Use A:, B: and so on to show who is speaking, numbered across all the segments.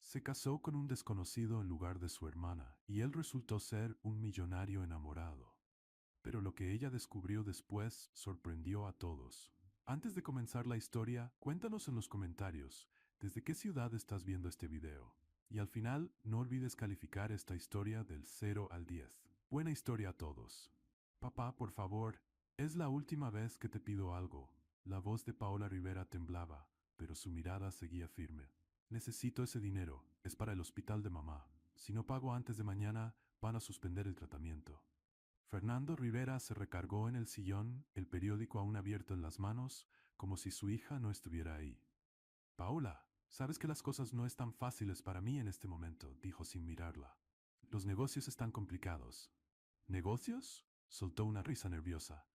A: Se casó con un desconocido en lugar de su hermana, y él resultó ser un millonario enamorado. Pero lo que ella descubrió después sorprendió a todos. Antes de comenzar la historia, cuéntanos en los comentarios desde qué ciudad estás viendo este video. Y al final, no olvides calificar esta historia del 0 al 10. Buena historia a todos. Papá, por favor, es la última vez que te pido algo. La voz de Paola Rivera temblaba, pero su mirada seguía firme. Necesito ese dinero, es para el hospital de mamá. Si no pago antes de mañana, van a suspender el tratamiento. Fernando Rivera se recargó en el sillón, el periódico aún abierto en las manos, como si su hija no estuviera ahí. Paola, sabes que las cosas no están fáciles para mí en este momento, dijo sin mirarla. Los negocios están complicados. ¿Negocios? Soltó una risa nerviosa.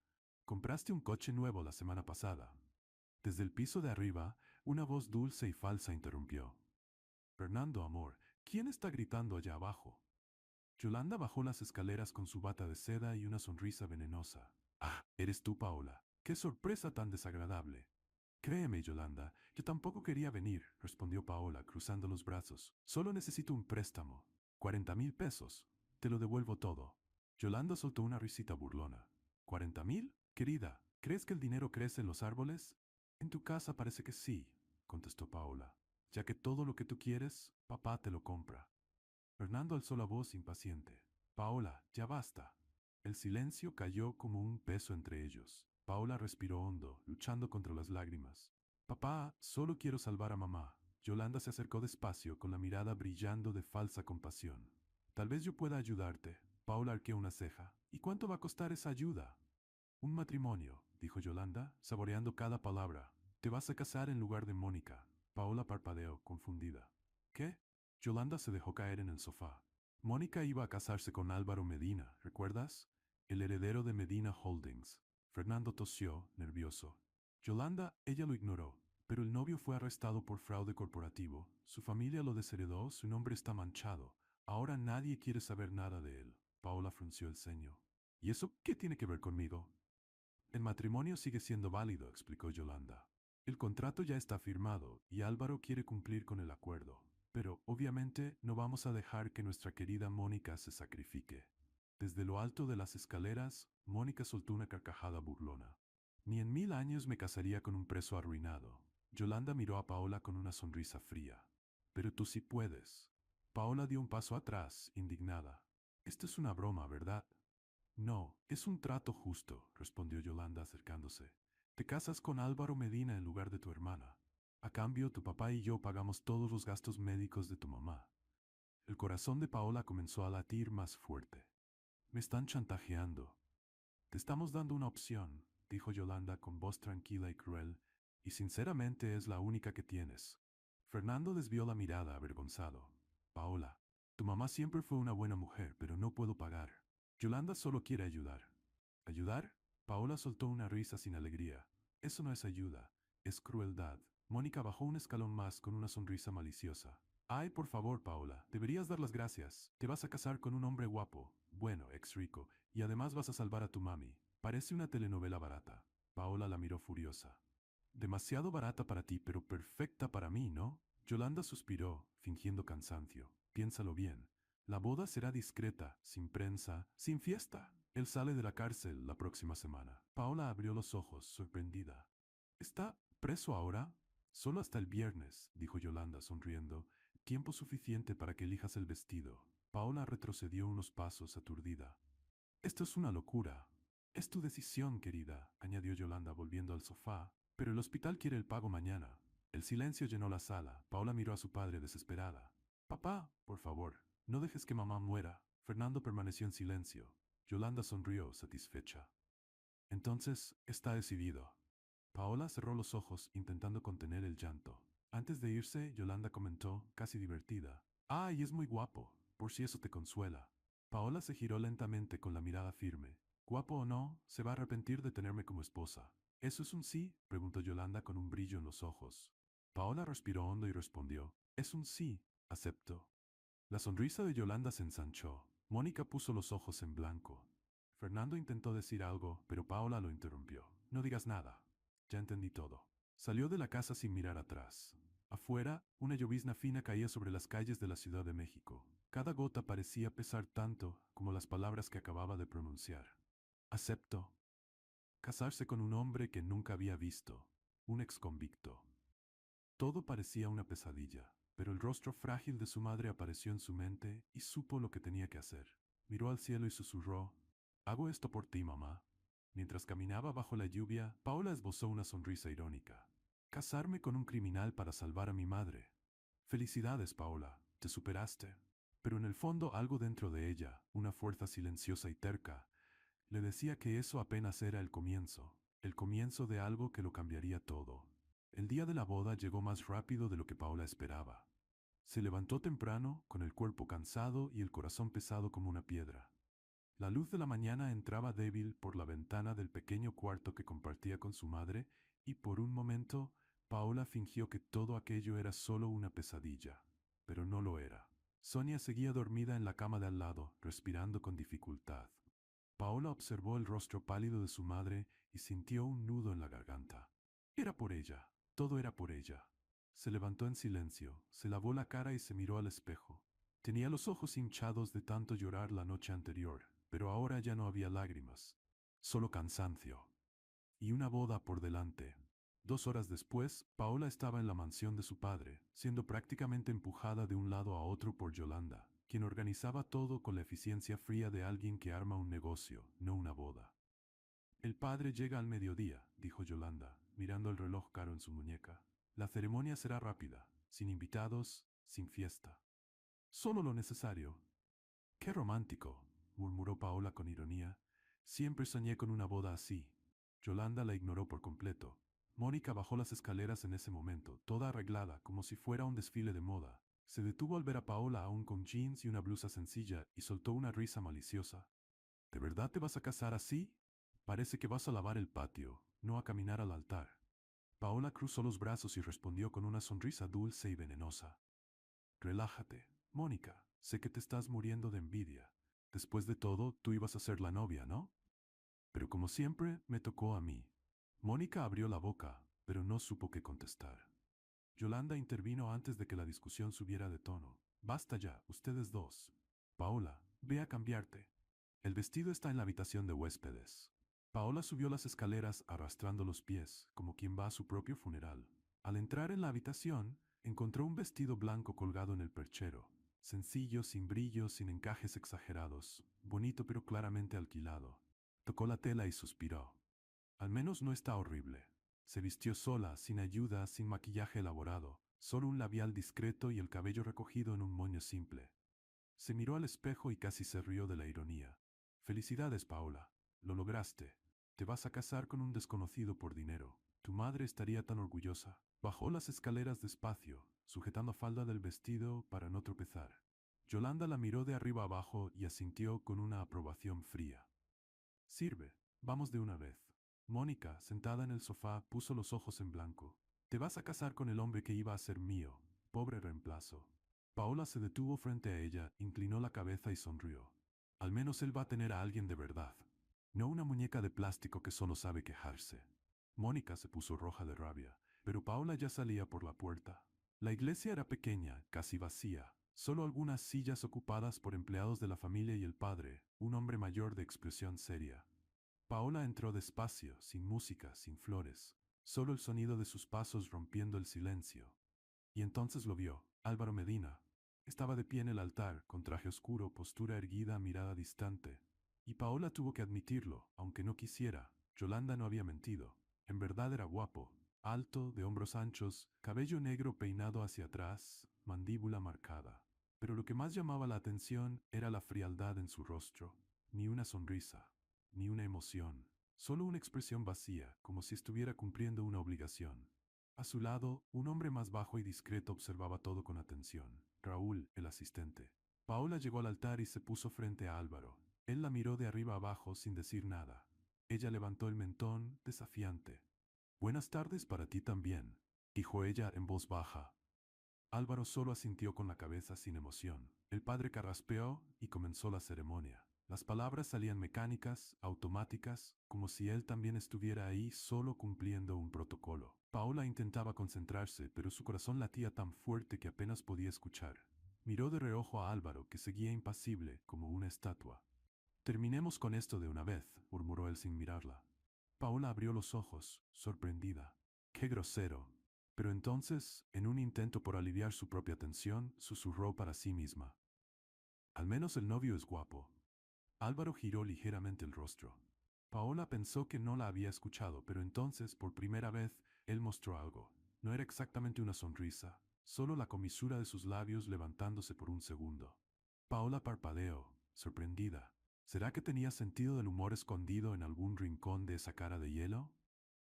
A: Compraste un coche nuevo la semana pasada. Desde el piso de arriba, una voz dulce y falsa interrumpió. Fernando, amor, ¿quién está gritando allá abajo? Yolanda bajó las escaleras con su bata de seda y una sonrisa venenosa. Ah, eres tú, Paola. ¡Qué sorpresa tan desagradable! Créeme, Yolanda, yo tampoco quería venir, respondió Paola, cruzando los brazos. Solo necesito un préstamo. 40,000 pesos. Te lo devuelvo todo. Yolanda soltó una risita burlona. ¿40,000? Querida, ¿crees que el dinero crece en los árboles? En tu casa parece que sí, contestó Paola. Ya que todo lo que tú quieres, papá te lo compra. Fernando alzó la voz impaciente. Paola, ya basta. El silencio cayó como un peso entre ellos. Paola respiró hondo, luchando contra las lágrimas. Papá, solo quiero salvar a mamá. Yolanda se acercó despacio, con la mirada brillando de falsa compasión. Tal vez yo pueda ayudarte. Paola arqueó una ceja. ¿Y cuánto va a costar esa ayuda? Un matrimonio, dijo Yolanda, saboreando cada palabra. Te vas a casar en lugar de Mónica. Paola parpadeó, confundida. ¿Qué? Yolanda se dejó caer en el sofá. Mónica iba a casarse con Álvaro Medina, ¿recuerdas? El heredero de Medina Holdings. Fernando tosió, nervioso. Yolanda, ella lo ignoró, pero el novio fue arrestado por fraude corporativo. Su familia lo desheredó, su nombre está manchado. Ahora nadie quiere saber nada de él. Paola frunció el ceño. ¿Y eso qué tiene que ver conmigo? El matrimonio sigue siendo válido, explicó Yolanda. El contrato ya está firmado y Álvaro quiere cumplir con el acuerdo. Pero, obviamente, no vamos a dejar que nuestra querida Mónica se sacrifique. Desde lo alto de las escaleras, Mónica soltó una carcajada burlona. Ni en 1000 años me casaría con un preso arruinado. Yolanda miró a Paola con una sonrisa fría. Pero tú sí puedes. Paola dio un paso atrás, indignada. Esto es una broma, ¿verdad? No, es un trato justo, respondió Yolanda acercándose. Te casas con Álvaro Medina en lugar de tu hermana. A cambio, tu papá y yo pagamos todos los gastos médicos de tu mamá. El corazón de Paola comenzó a latir más fuerte. Me están chantajeando. Te estamos dando una opción, dijo Yolanda con voz tranquila y cruel, y sinceramente es la única que tienes. Fernando desvió la mirada avergonzado. Paola, tu mamá siempre fue una buena mujer, pero no puedo pagar. Yolanda solo quiere ayudar. ¿Ayudar? Paola soltó una risa sin alegría. Eso no es ayuda, es crueldad. Mónica bajó un escalón más con una sonrisa maliciosa. Ay, por favor, Paola, deberías dar las gracias. Te vas a casar con un hombre guapo, bueno, ex rico, y además vas a salvar a tu mami. Parece una telenovela barata. Paola la miró furiosa. Demasiado barata para ti, pero perfecta para mí, ¿no? Yolanda suspiró, fingiendo cansancio. Piénsalo bien. La boda será discreta, sin prensa, sin fiesta. Él sale de la cárcel la próxima semana. Paola abrió los ojos, sorprendida. ¿Está preso ahora? Solo hasta el viernes, dijo Yolanda sonriendo. Tiempo suficiente para que elijas el vestido. Paola retrocedió unos pasos aturdida. Esto es una locura. Es tu decisión, querida, añadió Yolanda volviendo al sofá. Pero el hospital quiere el pago mañana. El silencio llenó la sala. Paola miró a su padre desesperada. Papá, por favor, no dejes que mamá muera. Fernando permaneció en silencio. Yolanda sonrió, satisfecha. Entonces, está decidido. Paola cerró los ojos intentando contener el llanto. Antes de irse, Yolanda comentó, casi divertida. Ah, y es muy guapo, por si eso te consuela. Paola se giró lentamente con la mirada firme. Guapo o no, se va a arrepentir de tenerme como esposa. ¿Eso es un sí? Preguntó Yolanda con un brillo en los ojos. Paola respiró hondo y respondió. Es un sí, acepto. La sonrisa de Yolanda se ensanchó. Mónica puso los ojos en blanco. Fernando intentó decir algo, pero Paola lo interrumpió. No digas nada. Ya entendí todo. Salió de la casa sin mirar atrás. Afuera, una llovizna fina caía sobre las calles de la Ciudad de México. Cada gota parecía pesar tanto como las palabras que acababa de pronunciar. Acepto. Casarse con un hombre que nunca había visto. Un exconvicto. Todo parecía una pesadilla, pero el rostro frágil de su madre apareció en su mente y supo lo que tenía que hacer. Miró al cielo y susurró, «Hago esto por ti, mamá». Mientras caminaba bajo la lluvia, Paola esbozó una sonrisa irónica. «Casarme con un criminal para salvar a mi madre. Felicidades, Paola, te superaste». Pero en el fondo algo dentro de ella, una fuerza silenciosa y terca, le decía que eso apenas era el comienzo de algo que lo cambiaría todo. El día de la boda llegó más rápido de lo que Paola esperaba. Se levantó temprano, con el cuerpo cansado y el corazón pesado como una piedra. La luz de la mañana entraba débil por la ventana del pequeño cuarto que compartía con su madre y por un momento Paola fingió que todo aquello era solo una pesadilla, pero no lo era. Sonia seguía dormida en la cama de al lado, respirando con dificultad. Paola observó el rostro pálido de su madre y sintió un nudo en la garganta. Era por ella, todo era por ella. Se levantó en silencio, se lavó la cara y se miró al espejo. Tenía los ojos hinchados de tanto llorar la noche anterior, pero ahora ya no había lágrimas, solo cansancio. Y una boda por delante. 2 horas después, Paola estaba en la mansión de su padre, siendo prácticamente empujada de un lado a otro por Yolanda, quien organizaba todo con la eficiencia fría de alguien que arma un negocio, no una boda. El padre llega al mediodía, dijo Yolanda, mirando el reloj caro en su muñeca. La ceremonia será rápida, sin invitados, sin fiesta. Solo lo necesario. Qué romántico, murmuró Paola con ironía. Siempre soñé con una boda así. Yolanda la ignoró por completo. Mónica bajó las escaleras en ese momento, toda arreglada, como si fuera un desfile de moda. Se detuvo al ver a Paola aún con jeans y una blusa sencilla y soltó una risa maliciosa. ¿De verdad te vas a casar así? Parece que vas a lavar el patio, no a caminar al altar. Paola cruzó los brazos y respondió con una sonrisa dulce y venenosa. Relájate, Mónica, sé que te estás muriendo de envidia. Después de todo, tú ibas a ser la novia, ¿no? Pero como siempre, me tocó a mí. Mónica abrió la boca, pero no supo qué contestar. Yolanda intervino antes de que la discusión subiera de tono. Basta ya, ustedes dos. Paola, ve a cambiarte. El vestido está en la habitación de huéspedes. Paola subió las escaleras arrastrando los pies, como quien va a su propio funeral. Al entrar en la habitación, encontró un vestido blanco colgado en el perchero. Sencillo, sin brillo, sin encajes exagerados. Bonito pero claramente alquilado. Tocó la tela y suspiró. Al menos no está horrible. Se vistió sola, sin ayuda, sin maquillaje elaborado, solo un labial discreto y el cabello recogido en un moño simple. Se miró al espejo y casi se rió de la ironía. Felicidades, Paola. Lo lograste. Te vas a casar con un desconocido por dinero. Tu madre estaría tan orgullosa. Bajó las escaleras despacio, sujetando falda del vestido para no tropezar. Yolanda la miró de arriba abajo y asintió con una aprobación fría. Sirve, vamos de una vez. Mónica, sentada en el sofá, puso los ojos en blanco. Te vas a casar con el hombre que iba a ser mío. Pobre reemplazo. Paola se detuvo frente a ella, inclinó la cabeza y sonrió. Al menos él va a tener a alguien de verdad. No una muñeca de plástico que solo sabe quejarse. Mónica se puso roja de rabia, pero Paola ya salía por la puerta. La iglesia era pequeña, casi vacía. Solo algunas sillas ocupadas por empleados de la familia y el padre, un hombre mayor de expresión seria. Paola entró despacio, sin música, sin flores, solo el sonido de sus pasos rompiendo el silencio. Y entonces lo vio, Álvaro Medina. Estaba de pie en el altar, con traje oscuro, postura erguida, mirada distante. Y Paola tuvo que admitirlo, aunque no quisiera. Yolanda no había mentido. En verdad era guapo, alto, de hombros anchos, cabello negro peinado hacia atrás, mandíbula marcada. Pero lo que más llamaba la atención era la frialdad en su rostro. Ni una sonrisa, ni una emoción, solo una expresión vacía, como si estuviera cumpliendo una obligación. A su lado, un hombre más bajo y discreto observaba todo con atención. Raúl, el asistente. Paola llegó al altar y se puso frente a Álvaro. Él la miró de arriba abajo sin decir nada. Ella levantó el mentón, desafiante. Buenas tardes para ti también, dijo ella en voz baja. Álvaro solo asintió con la cabeza sin emoción. El padre carraspeó y comenzó la ceremonia. Las palabras salían mecánicas, automáticas, como si él también estuviera ahí solo cumpliendo un protocolo. Paola intentaba concentrarse, pero su corazón latía tan fuerte que apenas podía escuchar. Miró de reojo a Álvaro, que seguía impasible, como una estatua. Terminemos con esto de una vez, murmuró él sin mirarla. Paola abrió los ojos, sorprendida. ¡Qué grosero! Pero entonces, en un intento por aliviar su propia tensión, susurró para sí misma. Al menos el novio es guapo. Álvaro giró ligeramente el rostro. Paola pensó que no la había escuchado, pero entonces, por primera vez, él mostró algo. No era exactamente una sonrisa, solo la comisura de sus labios levantándose por un segundo. Paola parpadeó, sorprendida. ¿Será que tenía sentido del humor escondido en algún rincón de esa cara de hielo?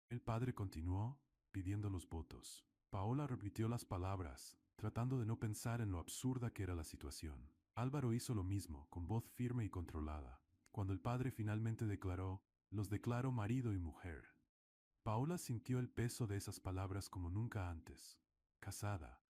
A: El padre continuó, pidiendo los votos. Paola repitió las palabras, tratando de no pensar en lo absurda que era la situación. Álvaro hizo lo mismo, con voz firme y controlada. Cuando el padre finalmente declaró, los declaro marido y mujer. Paola sintió el peso de esas palabras como nunca antes. Casada,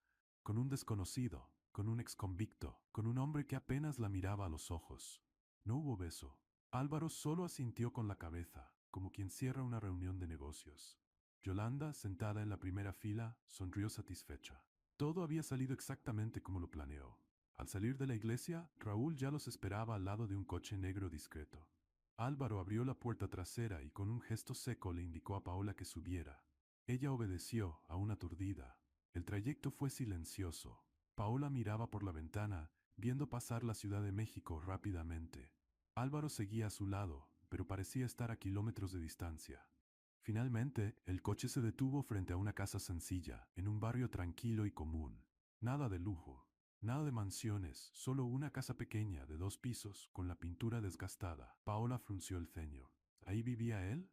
A: con un desconocido, con un exconvicto, con un hombre que apenas la miraba a los ojos. No hubo beso. Álvaro solo asintió con la cabeza, como quien cierra una reunión de negocios. Yolanda, sentada en la primera fila, sonrió satisfecha. Todo había salido exactamente como lo planeó. Al salir de la iglesia, Raúl ya los esperaba al lado de un coche negro discreto. Álvaro abrió la puerta trasera y con un gesto seco le indicó a Paola que subiera. Ella obedeció, aún aturdida. El trayecto fue silencioso. Paola miraba por la ventana, viendo pasar la Ciudad de México rápidamente. Álvaro seguía a su lado, pero parecía estar a kilómetros de distancia. Finalmente, el coche se detuvo frente a una casa sencilla, en un barrio tranquilo y común. Nada de lujo, nada de mansiones, solo una casa pequeña de 2 pisos, con la pintura desgastada. Paola frunció el ceño. ¿Ahí vivía él?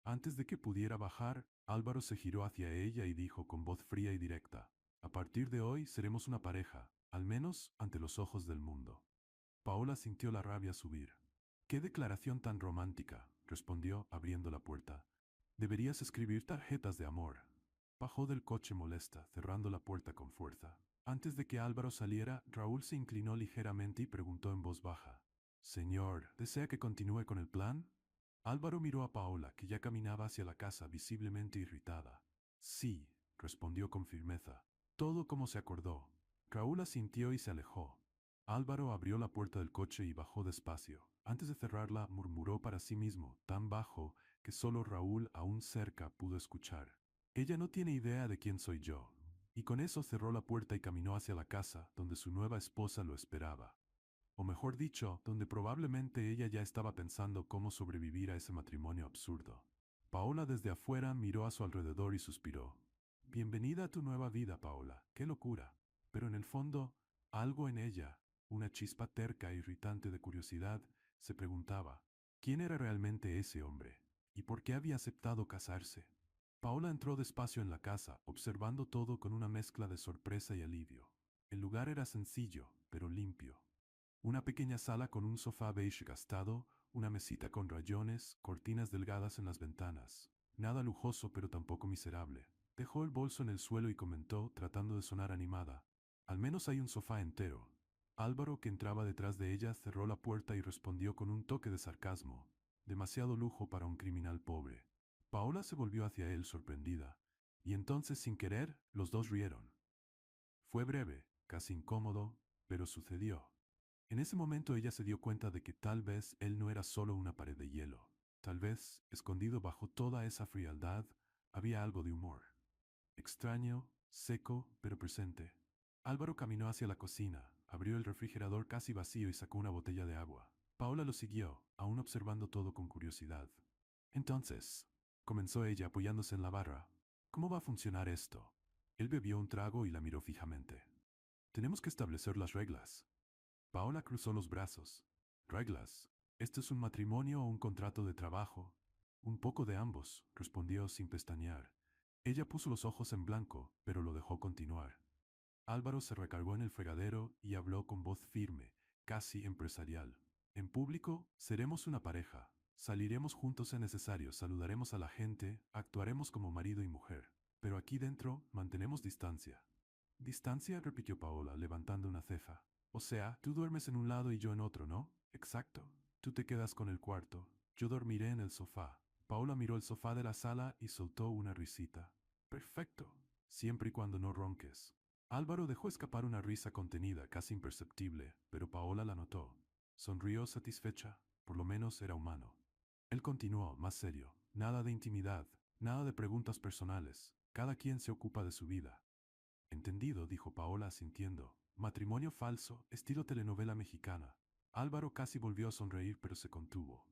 A: Antes de que pudiera bajar, Álvaro se giró hacia ella y dijo con voz fría y directa, a partir de hoy seremos una pareja, al menos ante los ojos del mundo. Paola sintió la rabia subir. «¿Qué declaración tan romántica?», respondió, abriendo la puerta. «Deberías escribir tarjetas de amor». Bajó del coche molesta, cerrando la puerta con fuerza. Antes de que Álvaro saliera, Raúl se inclinó ligeramente y preguntó en voz baja. «Señor, ¿desea que continúe con el plan?». Álvaro miró a Paola, que ya caminaba hacia la casa, visiblemente irritada. «Sí», respondió con firmeza. «Todo como se acordó». Raúl asintió y se alejó. Álvaro abrió la puerta del coche y bajó despacio. Antes de cerrarla, murmuró para sí mismo, tan bajo que solo Raúl, aún cerca, pudo escuchar. «Ella no tiene idea de quién soy yo». Y con eso cerró la puerta y caminó hacia la casa, donde su nueva esposa lo esperaba. O mejor dicho, donde probablemente ella ya estaba pensando cómo sobrevivir a ese matrimonio absurdo. Paola desde afuera miró a su alrededor y suspiró. «Bienvenida a tu nueva vida, Paola. ¡Qué locura!». Pero en el fondo, algo en ella, una chispa terca e irritante de curiosidad, se preguntaba, ¿quién era realmente ese hombre? ¿Y por qué había aceptado casarse? Paola entró despacio en la casa, observando todo con una mezcla de sorpresa y alivio. El lugar era sencillo, pero limpio. Una pequeña sala con un sofá beige gastado, una mesita con rayones, cortinas delgadas en las ventanas. Nada lujoso, pero tampoco miserable. Dejó el bolso en el suelo y comentó, tratando de sonar animada. «Al menos hay un sofá entero». Álvaro, que entraba detrás de ella, cerró la puerta y respondió con un toque de sarcasmo. «Demasiado lujo para un criminal pobre». Paola se volvió hacia él sorprendida. Y entonces, sin querer, los dos rieron. Fue breve, casi incómodo, pero sucedió. En ese momento ella se dio cuenta de que tal vez él no era solo una pared de hielo. Tal vez, escondido bajo toda esa frialdad, había algo de humor. Extraño, seco, pero presente. Álvaro caminó hacia la cocina, abrió el refrigerador casi vacío y sacó una botella de agua. Paola lo siguió, aún observando todo con curiosidad. «Entonces», comenzó ella apoyándose en la barra, «¿cómo va a funcionar esto?». Él bebió un trago y la miró fijamente. «Tenemos que establecer las reglas». Paola cruzó los brazos. «¿Reglas? ¿Esto es un matrimonio o un contrato de trabajo?». «Un poco de ambos», respondió sin pestañear. Ella puso los ojos en blanco, pero lo dejó continuar. Álvaro se recargó en el fregadero y habló con voz firme, casi empresarial. «En público, seremos una pareja. Saliremos juntos si necesario, saludaremos a la gente, actuaremos como marido y mujer. Pero aquí dentro, mantenemos distancia». «¿Distancia?», repitió Paola, levantando una ceja. «O sea, tú duermes en un lado y yo en otro, ¿no?». «Exacto». Tú te quedas con el cuarto. Yo dormiré en el sofá. Paola miró el sofá de la sala y soltó una risita. Perfecto, siempre y cuando no ronques. Álvaro dejó escapar una risa contenida, casi imperceptible, pero Paola la notó. Sonrió satisfecha, por lo menos era humano. Él continuó, más serio. Nada de intimidad, nada de preguntas personales. Cada quien se ocupa de su vida. Entendido, dijo Paola asintiendo. Matrimonio falso, estilo telenovela mexicana. Álvaro casi volvió a sonreír, pero se contuvo.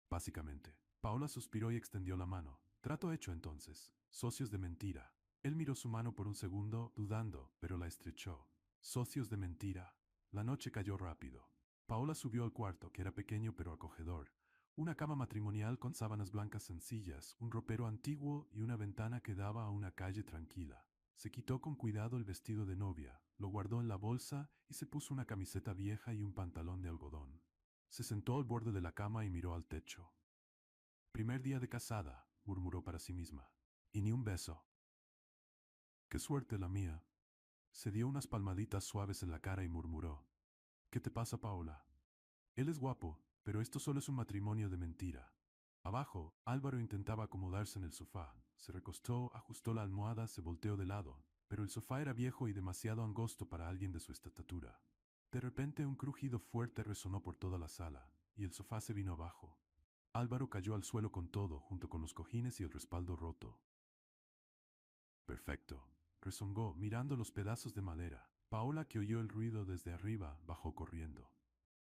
A: Básicamente. Paola suspiró y extendió la mano. Trato hecho entonces. Socios de mentira. Él miró su mano por un segundo, dudando, pero la estrechó. Socios de mentira. La noche cayó rápido. Paola subió al cuarto, que era pequeño pero acogedor. Una cama matrimonial con sábanas blancas sencillas, un ropero antiguo y una ventana que daba a una calle tranquila. Se quitó con cuidado el vestido de novia, lo guardó en la bolsa y se puso una camiseta vieja y un pantalón de algodón. Se sentó al borde de la cama y miró al techo. Primer día de casada, murmuró para sí misma. Y ni un beso. Qué suerte la mía. Se dio unas palmaditas suaves en la cara y murmuró. ¿Qué te pasa, Paola? Él es guapo, pero esto solo es un matrimonio de mentira. Abajo, Álvaro intentaba acomodarse en el sofá. Se recostó, ajustó la almohada, se volteó de lado. Pero el sofá era viejo y demasiado angosto para alguien de su estatura. De repente un crujido fuerte resonó por toda la sala, y el sofá se vino abajo. Álvaro cayó al suelo con todo, junto con los cojines y el respaldo roto. Perfecto, rezongó, mirando los pedazos de madera. Paola, que oyó el ruido desde arriba, bajó corriendo.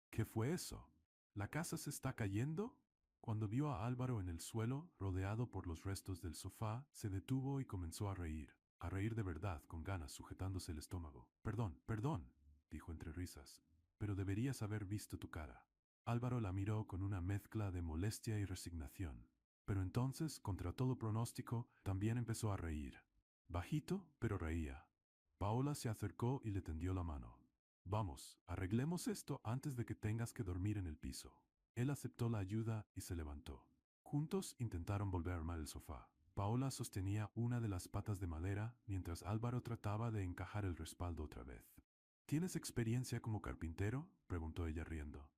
A: ¿Qué fue eso? ¿La casa se está cayendo? Cuando vio a Álvaro en el suelo, rodeado por los restos del sofá, se detuvo y comenzó a reír de verdad, con ganas, sujetándose el estómago. Perdón, perdón, dijo entre risas, pero deberías haber visto tu cara. Álvaro la miró con una mezcla de molestia y resignación. Pero entonces, contra todo pronóstico, también empezó a reír. Bajito, pero reía. Paola se acercó y le tendió la mano. Vamos, arreglemos esto antes de que tengas que dormir en el piso. Él aceptó la ayuda y se levantó. Juntos intentaron volver a armar el sofá. Paola sostenía una de las patas de madera mientras Álvaro trataba de encajar el respaldo otra vez. ¿Tienes experiencia como carpintero?, preguntó ella riendo.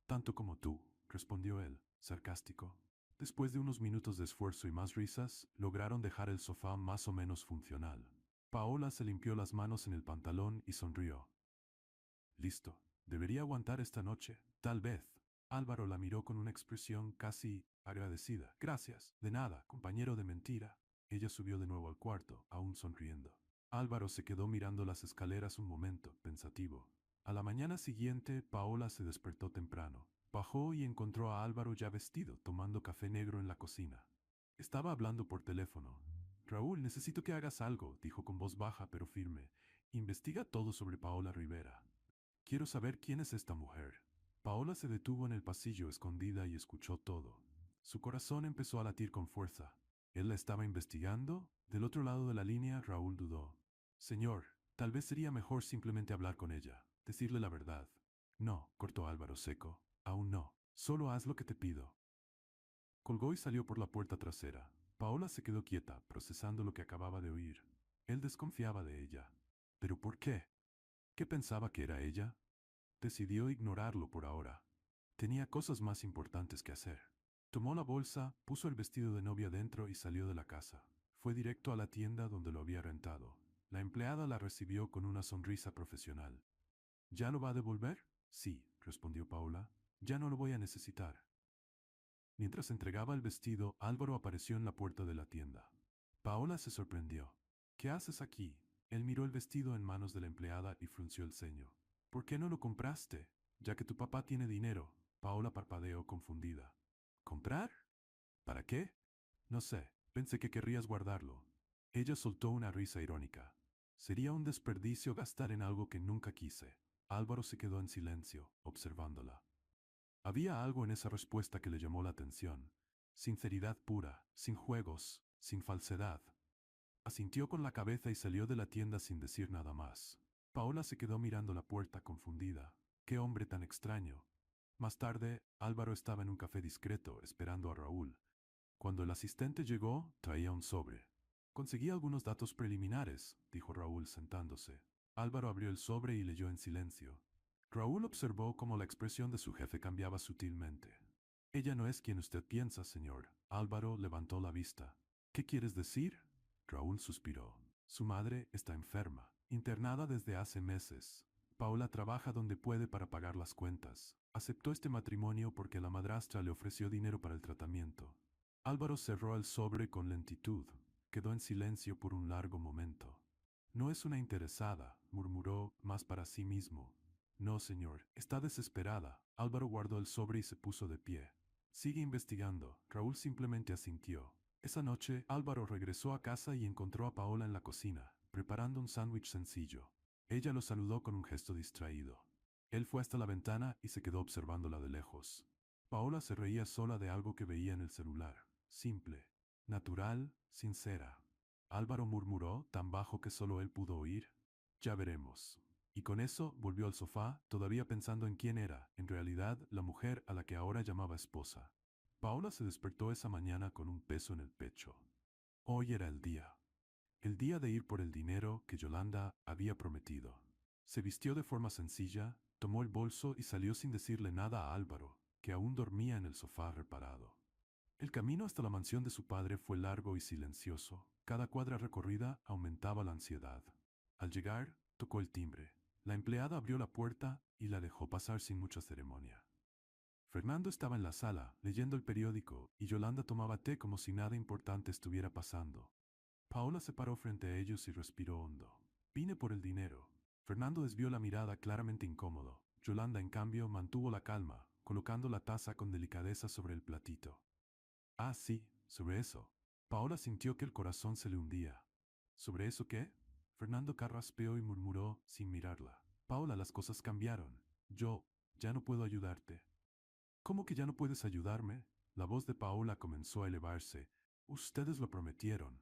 A: Tanto como tú, respondió él, sarcástico. Después de unos minutos de esfuerzo y más risas, lograron dejar el sofá más o menos funcional. Paola se limpió las manos en el pantalón y sonrió. Listo. Debería aguantar esta noche. Tal vez. Álvaro la miró con una expresión casi agradecida. Gracias. De nada, compañero de mentira. Ella subió de nuevo al cuarto, aún sonriendo. Álvaro se quedó mirando las escaleras un momento, pensativo. A la mañana siguiente, Paola se despertó temprano. Bajó y encontró a Álvaro ya vestido, tomando café negro en la cocina. Estaba hablando por teléfono. Raúl, necesito que hagas algo, dijo con voz baja pero firme. Investiga todo sobre Paola Rivera. Quiero saber quién es esta mujer. Paola se detuvo en el pasillo escondida y escuchó todo. Su corazón empezó a latir con fuerza. ¿Él la estaba investigando? Del otro lado de la línea, Raúl dudó. Señor, tal vez sería mejor simplemente hablar con ella, decirle la verdad. No, cortó Álvaro seco. Aún no. Solo haz lo que te pido. Colgó y salió por la puerta trasera. Paola se quedó quieta, procesando lo que acababa de oír. Él desconfiaba de ella. ¿Pero por qué? ¿Qué pensaba que era ella? Decidió ignorarlo por ahora. Tenía cosas más importantes que hacer. Tomó la bolsa, puso el vestido de novia dentro y salió de la casa. Fue directo a la tienda donde lo había rentado. La empleada la recibió con una sonrisa profesional. ¿Ya lo va a devolver? Sí, respondió Paola. Ya no lo voy a necesitar. Mientras entregaba el vestido, Álvaro apareció en la puerta de la tienda. Paola se sorprendió. ¿Qué haces aquí? Él miró el vestido en manos de la empleada y frunció el ceño. ¿Por qué no lo compraste? Ya que tu papá tiene dinero. Paola parpadeó confundida. ¿Comprar? ¿Para qué? No sé, pensé que querrías guardarlo. Ella soltó una risa irónica. Sería un desperdicio gastar en algo que nunca quise. Álvaro se quedó en silencio, observándola. Había algo en esa respuesta que le llamó la atención. Sinceridad pura, sin juegos, sin falsedad. Asintió con la cabeza y salió de la tienda sin decir nada más. Paola se quedó mirando la puerta confundida. ¡Qué hombre tan extraño! Más tarde, Álvaro estaba en un café discreto, esperando a Raúl. Cuando el asistente llegó, traía un sobre. Conseguí algunos datos preliminares, dijo Raúl sentándose. Álvaro abrió el sobre y leyó en silencio. Raúl observó cómo la expresión de su jefe cambiaba sutilmente. Ella no es quien usted piensa, señor. Álvaro levantó la vista. ¿Qué quieres decir? Raúl suspiró. Su madre está enferma, internada desde hace meses. Paula trabaja donde puede para pagar las cuentas. Aceptó este matrimonio porque la madrastra le ofreció dinero para el tratamiento. Álvaro cerró el sobre con lentitud. Quedó en silencio por un largo momento. No es una interesada, murmuró, más para sí mismo. No, señor, está desesperada. Álvaro guardó el sobre y se puso de pie. Sigue investigando. Raúl simplemente asintió. Esa noche, Álvaro regresó a casa y encontró a Paola en la cocina, preparando un sándwich sencillo. Ella lo saludó con un gesto distraído. Él fue hasta la ventana y se quedó observándola de lejos. Paola se reía sola de algo que veía en el celular. Simple, natural, sincera. Álvaro murmuró, tan bajo que solo él pudo oír. Ya veremos. Y con eso volvió al sofá, todavía pensando en quién era, en realidad, la mujer a la que ahora llamaba esposa. Paola se despertó esa mañana con un peso en el pecho. Hoy era el día. El día de ir por el dinero que Yolanda había prometido. Se vistió de forma sencilla, tomó el bolso y salió sin decirle nada a Álvaro, que aún dormía en el sofá reparado. El camino hasta la mansión de su padre fue largo y silencioso. Cada cuadra recorrida aumentaba la ansiedad. Al llegar, tocó el timbre. La empleada abrió la puerta y la dejó pasar sin mucha ceremonia. Fernando estaba en la sala, leyendo el periódico, y Yolanda tomaba té como si nada importante estuviera pasando. Paola se paró frente a ellos y respiró hondo. Vine por el dinero. Fernando desvió la mirada claramente incómodo. Yolanda, en cambio, mantuvo la calma, colocando la taza con delicadeza sobre el platito. Ah, sí, sobre eso. Paola sintió que el corazón se le hundía. ¿Sobre eso qué? Fernando carraspeó y murmuró sin mirarla. Paola, las cosas cambiaron. Yo ya no puedo ayudarte. ¿Cómo que ya no puedes ayudarme? La voz de Paola comenzó a elevarse. Ustedes lo prometieron.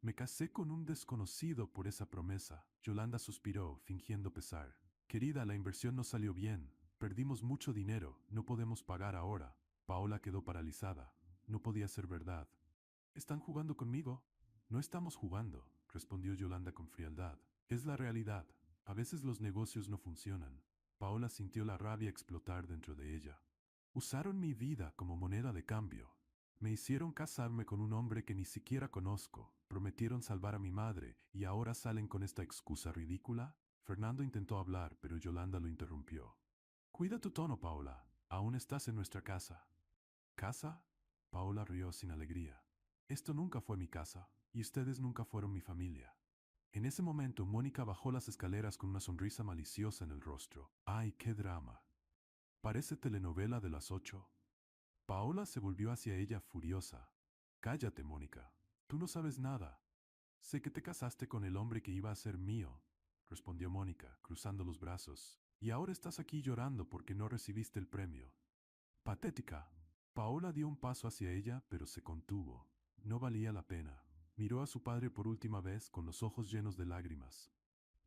A: Me casé con un desconocido por esa promesa. Yolanda suspiró, fingiendo pesar. Querida, la inversión no salió bien. Perdimos mucho dinero. No podemos pagar ahora. Paola quedó paralizada. No podía ser verdad. ¿Están jugando conmigo? No estamos jugando, respondió Yolanda con frialdad. Es la realidad. A veces los negocios no funcionan. Paola sintió la rabia explotar dentro de ella. Usaron mi vida como moneda de cambio. Me hicieron casarme con un hombre que ni siquiera conozco. Prometieron salvar a mi madre y ahora salen con esta excusa ridícula. Fernando intentó hablar, pero Yolanda lo interrumpió. Cuida tu tono, Paola. Aún estás en nuestra casa. ¿Casa? Paola rió sin alegría. Esto nunca fue mi casa, y ustedes nunca fueron mi familia. En ese momento, Mónica bajó las escaleras con una sonrisa maliciosa en el rostro. ¡Ay, qué drama! Parece telenovela de las 8. Paola se volvió hacia ella furiosa. Cállate, Mónica. Tú no sabes nada. Sé que te casaste con el hombre que iba a ser mío, respondió Mónica, cruzando los brazos. Y ahora estás aquí llorando porque no recibiste el premio. Patética. Paola dio un paso hacia ella, pero se contuvo. No valía la pena. Miró a su padre por última vez con los ojos llenos de lágrimas.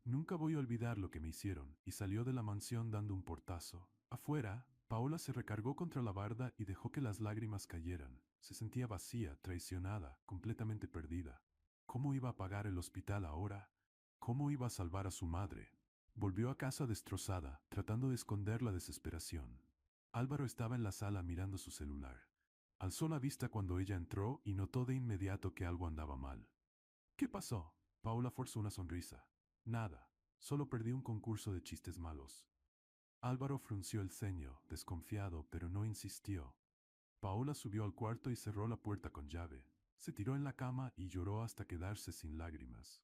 A: Nunca voy a olvidar lo que me hicieron, y salió de la mansión dando un portazo. Afuera, Paola se recargó contra la barda y dejó que las lágrimas cayeran. Se sentía vacía, traicionada, completamente perdida. ¿Cómo iba a pagar el hospital ahora? ¿Cómo iba a salvar a su madre? Volvió a casa destrozada, tratando de esconder la desesperación. Álvaro estaba en la sala mirando su celular. Alzó la vista cuando ella entró y notó de inmediato que algo andaba mal. ¿Qué pasó? Paula forzó una sonrisa. Nada, solo perdí un concurso de chistes malos. Álvaro frunció el ceño, desconfiado, pero no insistió. Paola subió al cuarto y cerró la puerta con llave. Se tiró en la cama y lloró hasta quedarse sin lágrimas.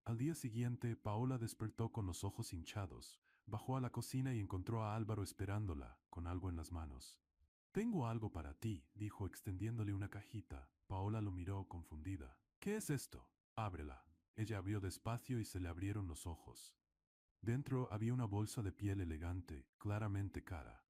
A: Al día siguiente, Paola despertó con los ojos hinchados, bajó a la cocina y encontró a Álvaro esperándola, con algo en las manos. Tengo algo para ti, dijo extendiéndole una cajita. Paola lo miró confundida. ¿Qué es esto? Ábrela. Ella abrió despacio y se le abrieron los ojos. Dentro había una bolsa de piel elegante, claramente cara.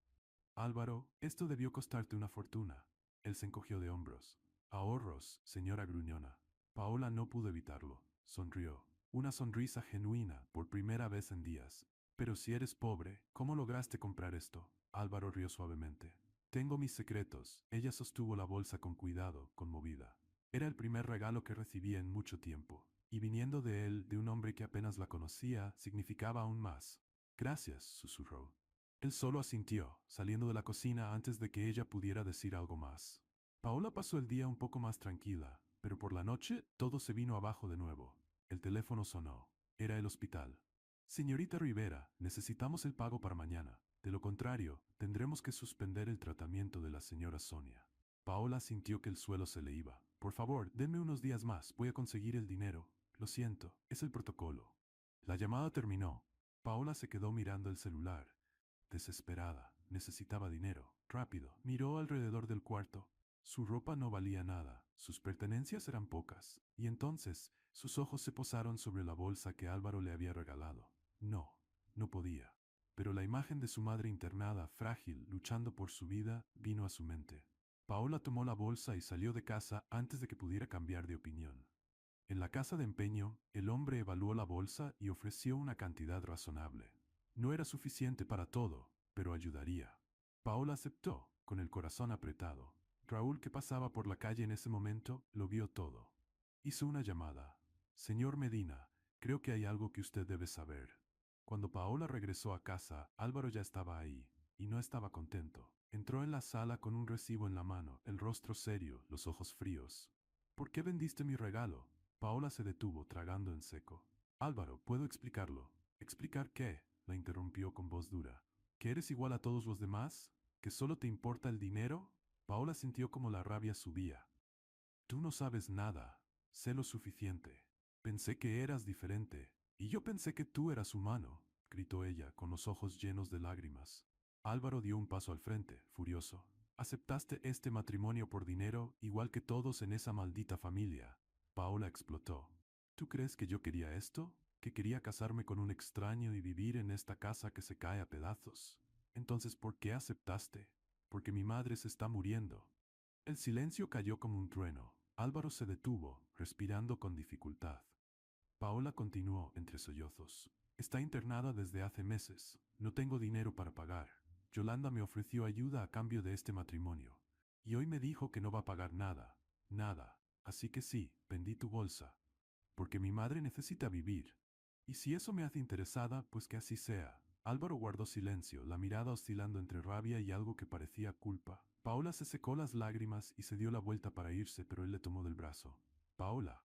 A: Álvaro, esto debió costarte una fortuna. Él se encogió de hombros. Ahorros, señora gruñona. Paola no pudo evitarlo. Sonrió. Una sonrisa genuina, por primera vez en días. Pero si eres pobre, ¿cómo lograste comprar esto? Álvaro rió suavemente. Tengo mis secretos. Ella sostuvo la bolsa con cuidado, conmovida. Era el primer regalo que recibía en mucho tiempo. Y viniendo de él, de un hombre que apenas la conocía, significaba aún más. Gracias, susurró. Él solo asintió, saliendo de la cocina antes de que ella pudiera decir algo más. Paola pasó el día un poco más tranquila, pero por la noche todo se vino abajo de nuevo. El teléfono sonó. Era el hospital. Señorita Rivera, necesitamos el pago para mañana. De lo contrario, tendremos que suspender el tratamiento de la señora Sonia. Paola sintió que el suelo se le iba. Por favor, denme unos días más, voy a conseguir el dinero. Lo siento, es el protocolo. La llamada terminó. Paola se quedó mirando el celular. Desesperada, necesitaba dinero. Rápido, miró alrededor del cuarto. Su ropa no valía nada, sus pertenencias eran pocas, y entonces sus ojos se posaron sobre la bolsa que Álvaro le había regalado. No, no podía. Pero la imagen de su madre internada, frágil, luchando por su vida, vino a su mente. Paola tomó la bolsa y salió de casa antes de que pudiera cambiar de opinión. En la casa de empeño, el hombre evaluó la bolsa y ofreció una cantidad razonable. No era suficiente para todo, pero ayudaría. Paola aceptó, con el corazón apretado. Raúl, que pasaba por la calle en ese momento, lo vio todo. Hizo una llamada. Señor Medina, creo que hay algo que usted debe saber. Cuando Paola regresó a casa, Álvaro ya estaba ahí, y no estaba contento. Entró en la sala con un recibo en la mano, el rostro serio, los ojos fríos. ¿Por qué vendiste mi regalo? Paola se detuvo, tragando en seco. Álvaro, puedo explicarlo. ¿Explicar qué? La interrumpió con voz dura. ¿Que eres igual a todos los demás? ¿Que solo te importa el dinero? Paola sintió como la rabia subía. Tú no sabes nada. Sé lo suficiente. Pensé que eras diferente. Y yo pensé que tú eras humano, gritó ella, con los ojos llenos de lágrimas. Álvaro dio un paso al frente, furioso. Aceptaste este matrimonio por dinero, igual que todos en esa maldita familia. Paola explotó. ¿Tú crees que yo quería esto? ¿Que quería casarme con un extraño y vivir en esta casa que se cae a pedazos? Entonces, ¿por qué aceptaste? Porque mi madre se está muriendo. El silencio cayó como un trueno. Álvaro se detuvo, respirando con dificultad. Paola continuó entre sollozos. Está internada desde hace meses. No tengo dinero para pagar. Yolanda me ofreció ayuda a cambio de este matrimonio. Y hoy me dijo que no va a pagar nada. Nada. Así que sí, vendí tu bolsa. Porque mi madre necesita vivir. Y si eso me hace interesada, pues que así sea. Álvaro guardó silencio, la mirada oscilando entre rabia y algo que parecía culpa. Paola se secó las lágrimas y se dio la vuelta para irse, pero él le tomó del brazo. Paola.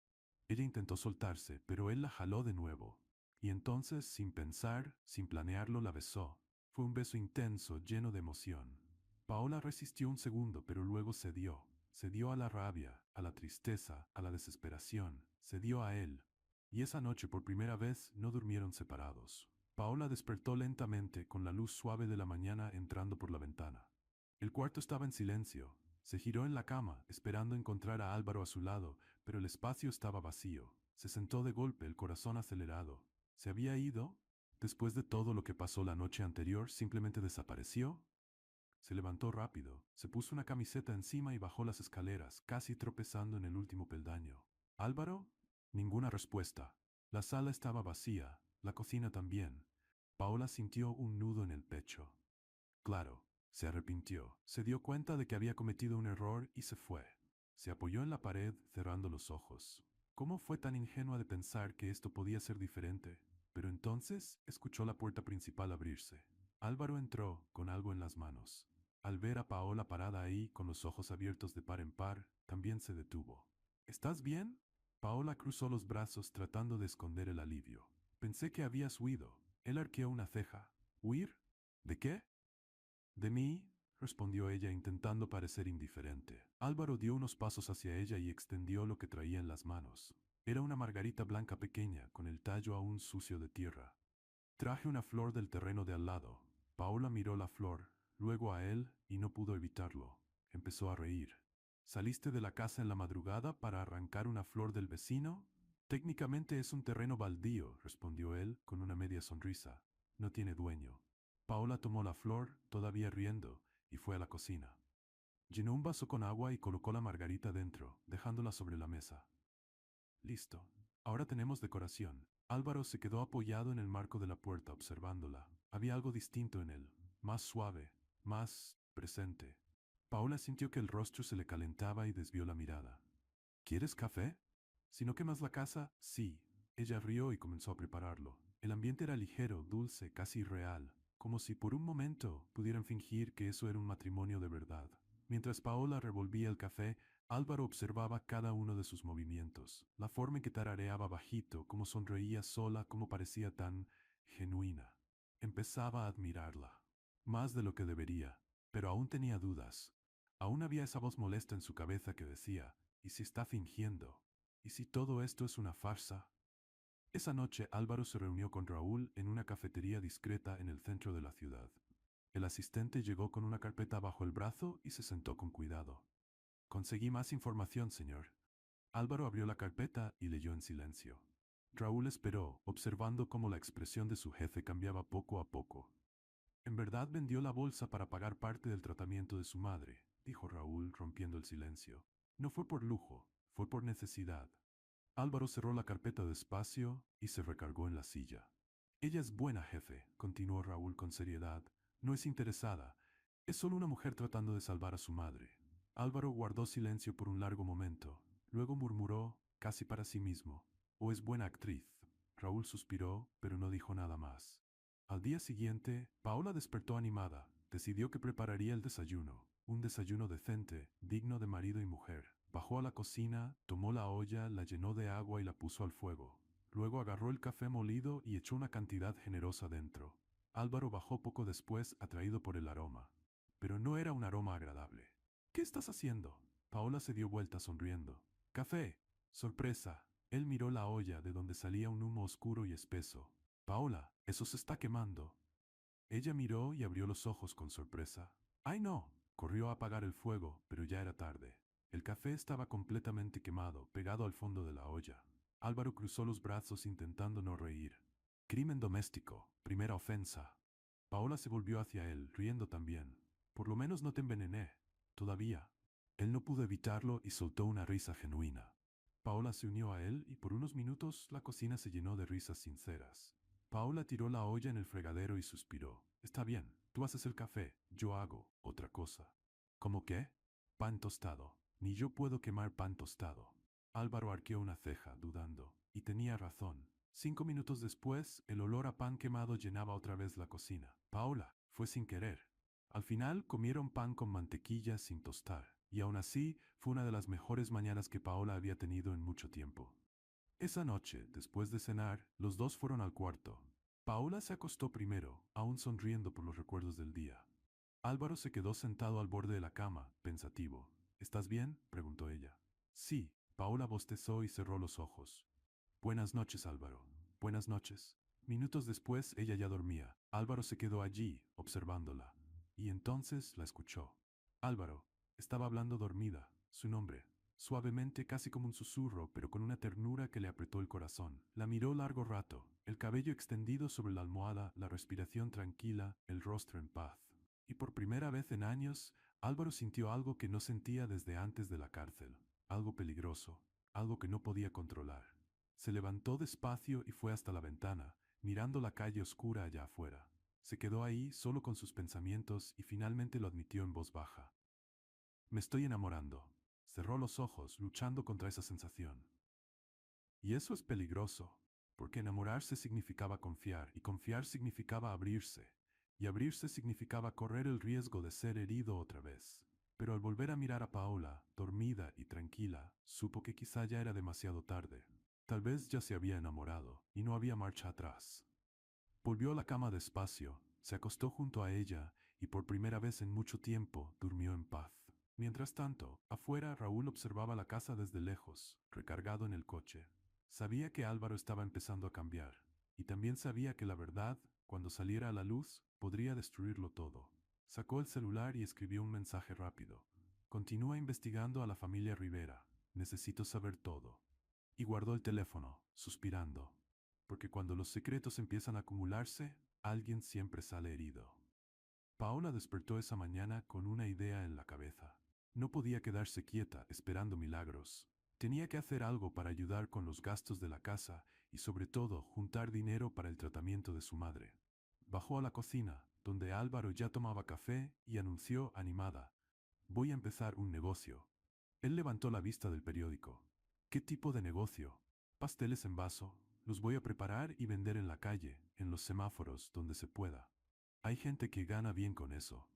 A: Ella intentó soltarse, pero él la jaló de nuevo. Y entonces, sin pensar, sin planearlo, la besó. Fue un beso intenso, lleno de emoción. Paola resistió un segundo, pero luego cedió. Cedió a la rabia, a la tristeza, a la desesperación. Cedió a él. Y esa noche, por primera vez, no durmieron separados. Paola despertó lentamente, con la luz suave de la mañana entrando por la ventana. El cuarto estaba en silencio. Se giró en la cama, esperando encontrar a Álvaro a su lado, pero el espacio estaba vacío. Se sentó de golpe, el corazón acelerado. ¿Se había ido? Después de todo lo que pasó la noche anterior, ¿simplemente desapareció? Se levantó rápido, se puso una camiseta encima y bajó las escaleras, casi tropezando en el último peldaño. ¿Álvaro? Ninguna respuesta. La sala estaba vacía, la cocina también. Paola sintió un nudo en el pecho. Claro, se arrepintió, se dio cuenta de que había cometido un error y se fue. Se apoyó en la pared, cerrando los ojos. ¿Cómo fue tan ingenua de pensar que esto podía ser diferente? Pero entonces escuchó la puerta principal abrirse. Álvaro entró, con algo en las manos. Al ver a Paola parada ahí, con los ojos abiertos de par en par, también se detuvo. ¿Estás bien? Paola cruzó los brazos tratando de esconder el alivio. Pensé que habías huido. Él arqueó una ceja. ¿Huir? ¿De qué? De mí, respondió ella intentando parecer indiferente. Álvaro dio unos pasos hacia ella y extendió lo que traía en las manos. Era una margarita blanca pequeña, con el tallo aún sucio de tierra. Traje una flor del terreno de al lado. Paola miró la flor, luego a él, y no pudo evitarlo. Empezó a reír. ¿Saliste de la casa en la madrugada para arrancar una flor del vecino? Técnicamente es un terreno baldío, respondió él, con una media sonrisa. No tiene dueño. Paola tomó la flor, todavía riendo, y fue a la cocina. Llenó un vaso con agua y colocó la margarita dentro, dejándola sobre la mesa. Listo. Ahora tenemos decoración. Álvaro se quedó apoyado en el marco de la puerta observándola. Había algo distinto en él, más suave, más presente. Paola sintió que el rostro se le calentaba y desvió la mirada. ¿Quieres café? Si no quemas la casa, sí. Ella rió y comenzó a prepararlo. El ambiente era ligero, dulce, casi real. como si por un momento pudieran fingir que eso era un matrimonio de verdad. Mientras Paola revolvía el café, Álvaro observaba cada uno de sus movimientos, la forma en que tarareaba bajito, cómo sonreía sola, cómo parecía tan genuina. Empezaba a admirarla, más de lo que debería, pero aún tenía dudas. Aún había esa voz molesta en su cabeza que decía, ¿y si está fingiendo? ¿Y si todo esto es una farsa? Esa noche Álvaro se reunió con Raúl en una cafetería discreta en el centro de la ciudad. El asistente llegó con una carpeta bajo el brazo y se sentó con cuidado. Conseguí más información, señor. Álvaro abrió la carpeta y leyó en silencio. Raúl esperó, observando cómo la expresión de su jefe cambiaba poco a poco. En verdad vendió la bolsa para pagar parte del tratamiento de su madre, dijo Raúl, rompiendo el silencio. No fue por lujo, fue por necesidad. Álvaro cerró la carpeta despacio y se recargó en la silla. Ella es buena, jefe, continuó Raúl con seriedad. No es interesada. Es solo una mujer tratando de salvar a su madre. Álvaro guardó silencio por un largo momento. Luego murmuró, casi para sí mismo, «O es buena actriz». Raúl suspiró, pero no dijo nada más. Al día siguiente, Paola despertó animada. Decidió que prepararía el desayuno, un desayuno decente, digno de marido y mujer. Bajó a la cocina, tomó la olla, la llenó de agua y la puso al fuego. Luego agarró el café molido y echó una cantidad generosa dentro. Álvaro bajó poco después, atraído por el aroma. Pero no era un aroma agradable. «¿Qué estás haciendo?» Paola se dio vuelta sonriendo. «Café». Sorpresa. Él miró la olla de donde salía un humo oscuro y espeso. «Paola, eso se está quemando». Ella miró y abrió los ojos con sorpresa. «¡Ay, no!». Corrió a apagar el fuego, pero ya era tarde. El café estaba completamente quemado, pegado al fondo de la olla. Álvaro cruzó los brazos intentando no reír. «Crimen doméstico, primera ofensa». Paola se volvió hacia él, riendo también. «Por lo menos no te envenené. Todavía». Él no pudo evitarlo y soltó una risa genuina. Paola se unió a él y por unos minutos la cocina se llenó de risas sinceras. Paola tiró la olla en el fregadero y suspiró. «Está bien, tú haces el café, yo hago otra cosa». «¿Cómo qué?» «Pan tostado. Ni yo puedo quemar pan tostado». Álvaro arqueó una ceja, dudando. Y tenía razón. 5 minutos después, el olor a pan quemado llenaba otra vez la cocina. Paola, fue sin querer. Al final comieron pan con mantequilla sin tostar. Y aún así, fue una de las mejores mañanas que Paola había tenido en mucho tiempo. Esa noche, después de cenar, los dos fueron al cuarto. Paola se acostó primero, aún sonriendo por los recuerdos del día. Álvaro se quedó sentado al borde de la cama, pensativo. «¿Estás bien?», preguntó ella. «Sí». Paola bostezó y cerró los ojos. «Buenas noches, Álvaro». «Buenas noches». Minutos después, ella ya dormía. Álvaro se quedó allí, observándola. Y entonces la escuchó. Álvaro. Estaba hablando dormida, su nombre. Suavemente, casi como un susurro, pero con una ternura que le apretó el corazón. La miró largo rato, el cabello extendido sobre la almohada, la respiración tranquila, el rostro en paz. Y por primera vez en años, Álvaro sintió algo que no sentía desde antes de la cárcel. Algo peligroso, algo que no podía controlar. Se levantó despacio y fue hasta la ventana, mirando la calle oscura allá afuera. Se quedó ahí solo con sus pensamientos y finalmente lo admitió en voz baja. «Me estoy enamorando». Cerró los ojos, luchando contra esa sensación. Y eso es peligroso, porque enamorarse significaba confiar, y confiar significaba abrirse, y abrirse significaba correr el riesgo de ser herido otra vez. Pero al volver a mirar a Paola, dormida y tranquila, supo que quizá ya era demasiado tarde. Tal vez ya se había enamorado, y no había marcha atrás. Volvió a la cama despacio, se acostó junto a ella, y por primera vez en mucho tiempo durmió en paz. Mientras tanto, afuera Raúl observaba la casa desde lejos, recargado en el coche. Sabía que Álvaro estaba empezando a cambiar, y también sabía que la verdad, cuando saliera a la luz, podría destruirlo todo. Sacó el celular y escribió un mensaje rápido. «Continúa investigando a la familia Rivera. Necesito saber todo». Y guardó el teléfono, suspirando. Porque cuando los secretos empiezan a acumularse, alguien siempre sale herido. Paola despertó esa mañana con una idea en la cabeza. No podía quedarse quieta esperando milagros. Tenía que hacer algo para ayudar con los gastos de la casa y sobre todo juntar dinero para el tratamiento de su madre. Bajó a la cocina, donde Álvaro ya tomaba café, y anunció animada: «Voy a empezar un negocio». Él levantó la vista del periódico. «¿Qué tipo de negocio?» «Pasteles en vaso. Los voy a preparar y vender en la calle, en los semáforos, donde se pueda». Hay gente que gana bien con eso.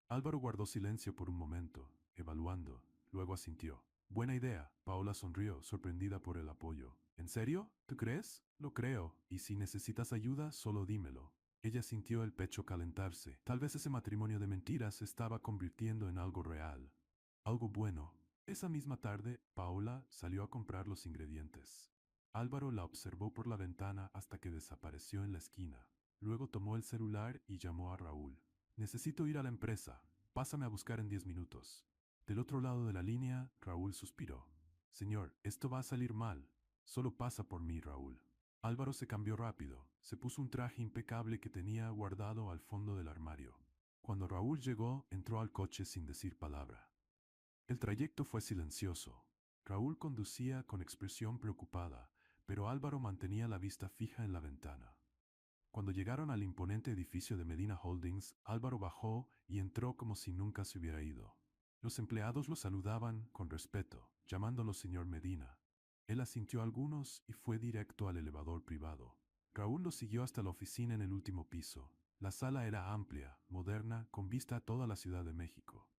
A: Álvaro guardó silencio por un momento, evaluando, luego asintió. Buena idea. Paola sonrió, sorprendida por el apoyo. ¿En serio? ¿Tú crees? Lo creo, y si necesitas ayuda, solo dímelo. Ella sintió el pecho calentarse. Tal vez ese matrimonio de mentiras se estaba convirtiendo en algo real. Algo bueno. Esa misma tarde, Paola salió a comprar los ingredientes. Álvaro la observó por la ventana hasta que desapareció en la esquina. Luego tomó el celular y llamó a Raúl. Necesito ir a la empresa. Pásame a buscar en 10 minutos. Del otro lado de la línea, Raúl suspiró. Señor, esto va a salir mal. Solo pasa por mí, Raúl. Álvaro se cambió rápido. Se puso un traje impecable que tenía guardado al fondo del armario. Cuando Raúl llegó, entró al coche sin decir palabra. El trayecto fue silencioso. Raúl conducía con expresión preocupada, pero Álvaro mantenía la vista fija en la ventana. Cuando llegaron al imponente edificio de Medina Holdings, Álvaro bajó y entró como si nunca se hubiera ido. Los empleados lo saludaban con respeto, llamándolo señor Medina. Él asintió a algunos y fue directo al elevador privado. Raúl lo siguió hasta la oficina en el último piso. La sala era amplia, moderna, con vista a toda la Ciudad de México.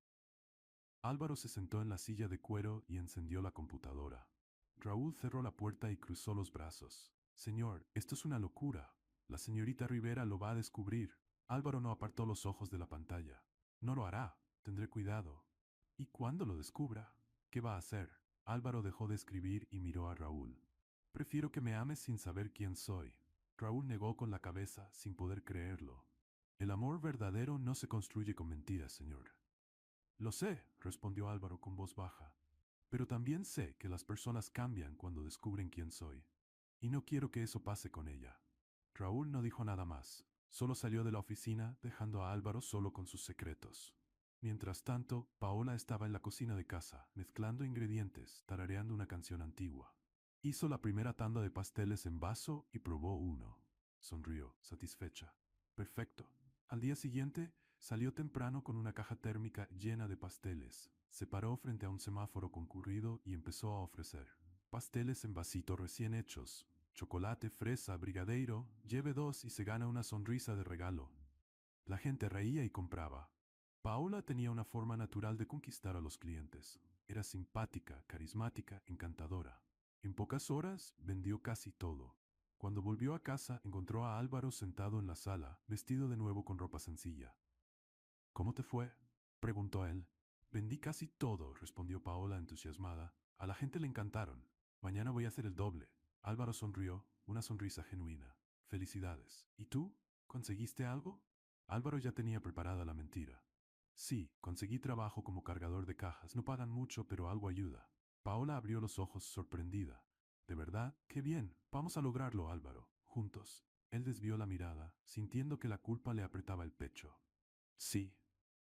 A: Álvaro se sentó en la silla de cuero y encendió la computadora. Raúl cerró la puerta y cruzó los brazos. Señor, esto es una locura. La señorita Rivera lo va a descubrir. Álvaro no apartó los ojos de la pantalla. No lo hará. Tendré cuidado. ¿Y cuándo lo descubra? ¿Qué va a hacer? Álvaro dejó de escribir y miró a Raúl. Prefiero que me ames sin saber quién soy. Raúl negó con la cabeza, sin poder creerlo. El amor verdadero no se construye con mentiras, señor. Lo sé, respondió Álvaro con voz baja, pero también sé que las personas cambian cuando descubren quién soy. Y no quiero que eso pase con ella. Raúl no dijo nada más, solo salió de la oficina dejando a Álvaro solo con sus secretos. Mientras tanto, Paola estaba en la cocina de casa, mezclando ingredientes, tarareando una canción antigua. Hizo la primera tanda de pasteles en vaso y probó uno. Sonrió, satisfecha. Perfecto. Al día siguiente, salió temprano con una caja térmica llena de pasteles. Se paró frente a un semáforo concurrido y empezó a ofrecer. Pasteles en vasito recién hechos. Chocolate, fresa, brigadeiro, lleve dos y se gana una sonrisa de regalo. La gente reía y compraba. Paola tenía una forma natural de conquistar a los clientes. Era simpática, carismática, encantadora. En pocas horas vendió casi todo. Cuando volvió a casa, encontró a Álvaro sentado en la sala, vestido de nuevo con ropa sencilla. ¿Cómo te fue? Preguntó él. Vendí casi todo, respondió Paola entusiasmada. A la gente le encantaron. Mañana voy a hacer el doble. Álvaro sonrió, una sonrisa genuina. Felicidades. ¿Y tú? ¿Conseguiste algo? Álvaro ya tenía preparada la mentira. Sí, conseguí trabajo como cargador de cajas. No pagan mucho, pero algo ayuda. Paola abrió los ojos sorprendida. ¿De verdad? ¡Qué bien! Vamos a lograrlo, Álvaro. Juntos. Él desvió la mirada, sintiendo que la culpa le apretaba el pecho. Sí,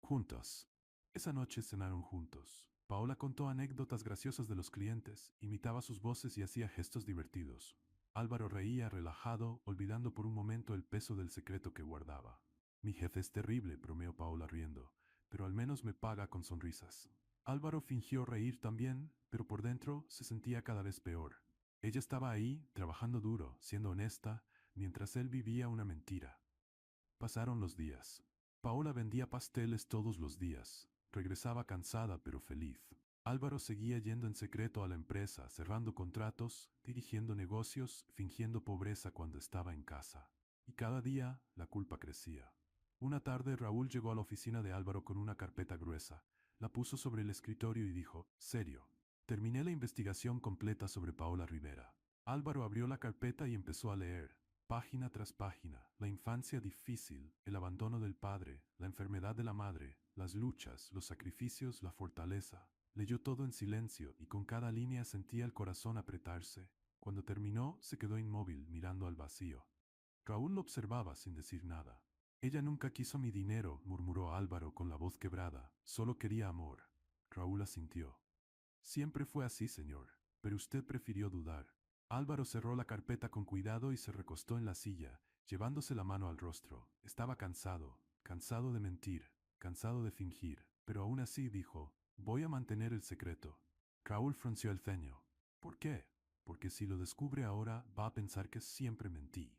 A: juntos. Esa noche cenaron juntos. Paola contó anécdotas graciosas de los clientes, imitaba sus voces y hacía gestos divertidos. Álvaro reía relajado, olvidando por un momento el peso del secreto que guardaba. Mi jefe es terrible, bromeó Paola riendo, pero al menos me paga con sonrisas. Álvaro fingió reír también, pero por dentro se sentía cada vez peor. Ella estaba ahí, trabajando duro, siendo honesta, mientras él vivía una mentira. Pasaron los días. Paola vendía pasteles todos los días. Regresaba cansada pero feliz. Álvaro seguía yendo en secreto a la empresa, cerrando contratos, dirigiendo negocios, fingiendo pobreza cuando estaba en casa. Y cada día la culpa crecía. Una tarde Raúl llegó a la oficina de Álvaro con una carpeta gruesa. La puso sobre el escritorio y dijo, serio. Terminé la investigación completa sobre Paola Rivera. Álvaro abrió la carpeta y empezó a leer. Página tras página, la infancia difícil, el abandono del padre, la enfermedad de la madre, las luchas, los sacrificios, la fortaleza. Leyó todo en silencio y con cada línea sentía el corazón apretarse. Cuando terminó, se quedó inmóvil, mirando al vacío. Raúl lo observaba sin decir nada. Ella nunca quiso mi dinero, murmuró Álvaro con la voz quebrada. Solo quería amor. Raúl asintió. Siempre fue así, señor, pero usted prefirió dudar. Álvaro cerró la carpeta con cuidado y se recostó en la silla, llevándose la mano al rostro. Estaba cansado, cansado de mentir, cansado de fingir, pero aún así dijo, voy a mantener el secreto. Raúl frunció el ceño. ¿Por qué? Porque si lo descubre ahora va a pensar que siempre mentí.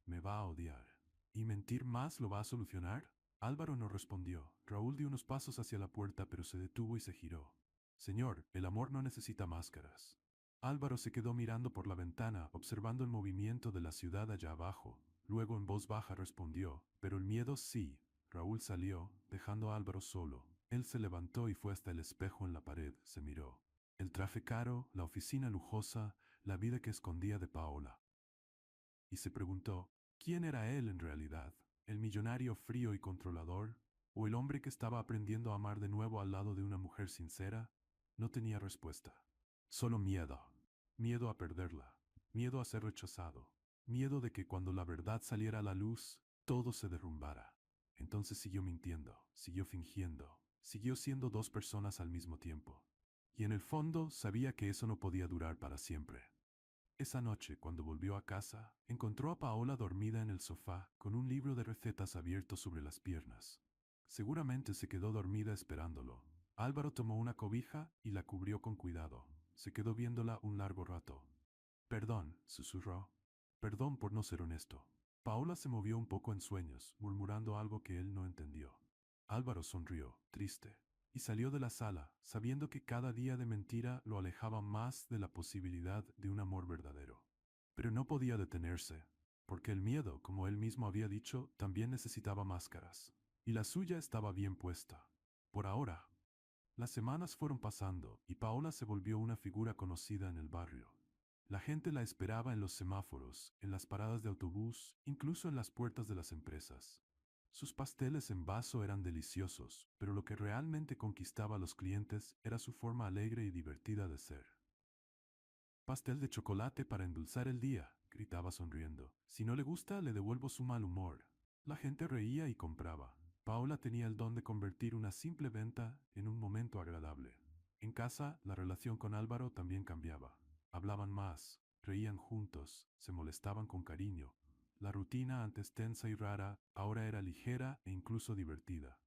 A: Me va a odiar. ¿Y mentir más lo va a solucionar? Álvaro no respondió. Raúl dio unos pasos hacia la puerta, pero se detuvo y se giró. Señor, el amor no necesita máscaras. Álvaro se quedó mirando por la ventana, observando el movimiento de la ciudad allá abajo. Luego en voz baja respondió, pero el miedo sí. Raúl salió, dejando a Álvaro solo. Él se levantó y fue hasta el espejo en la pared, se miró. El traje caro, la oficina lujosa, la vida que escondía de Paola. Y se preguntó, ¿quién era él en realidad? ¿El millonario frío y controlador? ¿O el hombre que estaba aprendiendo a amar de nuevo al lado de una mujer sincera? No tenía respuesta. Solo miedo. Miedo a perderla. Miedo a ser rechazado. Miedo de que cuando la verdad saliera a la luz, todo se derrumbara. Entonces siguió mintiendo, siguió fingiendo, siguió siendo dos personas al mismo tiempo. Y en el fondo sabía que eso no podía durar para siempre. Esa noche, cuando volvió a casa, encontró a Paola dormida en el sofá, con un libro de recetas abierto sobre las piernas. Seguramente se quedó dormida esperándolo. Álvaro tomó una cobija y la cubrió con cuidado. Se quedó viéndola un largo rato. Perdón, susurró. Perdón por no ser honesto. Paola se movió un poco en sueños, murmurando algo que él no entendió. Álvaro sonrió, triste, y salió de la sala, sabiendo que cada día de mentira lo alejaba más de la posibilidad de un amor verdadero. Pero no podía detenerse, porque el miedo, como él mismo había dicho, también necesitaba máscaras, y la suya estaba bien puesta. Por ahora. Las semanas fueron pasando, y Paola se volvió una figura conocida en el barrio. La gente la esperaba en los semáforos, en las paradas de autobús, incluso en las puertas de las empresas. Sus pasteles en vaso eran deliciosos, pero lo que realmente conquistaba a los clientes era su forma alegre y divertida de ser. Pastel de chocolate para endulzar el día, gritaba sonriendo. Si no le gusta, le devuelvo su mal humor. La gente reía y compraba. Paola tenía el don de convertir una simple venta en un momento agradable. En casa, la relación con Álvaro también cambiaba. Hablaban más, reían juntos, se molestaban con cariño. La rutina, antes tensa y rara, ahora era ligera e incluso divertida.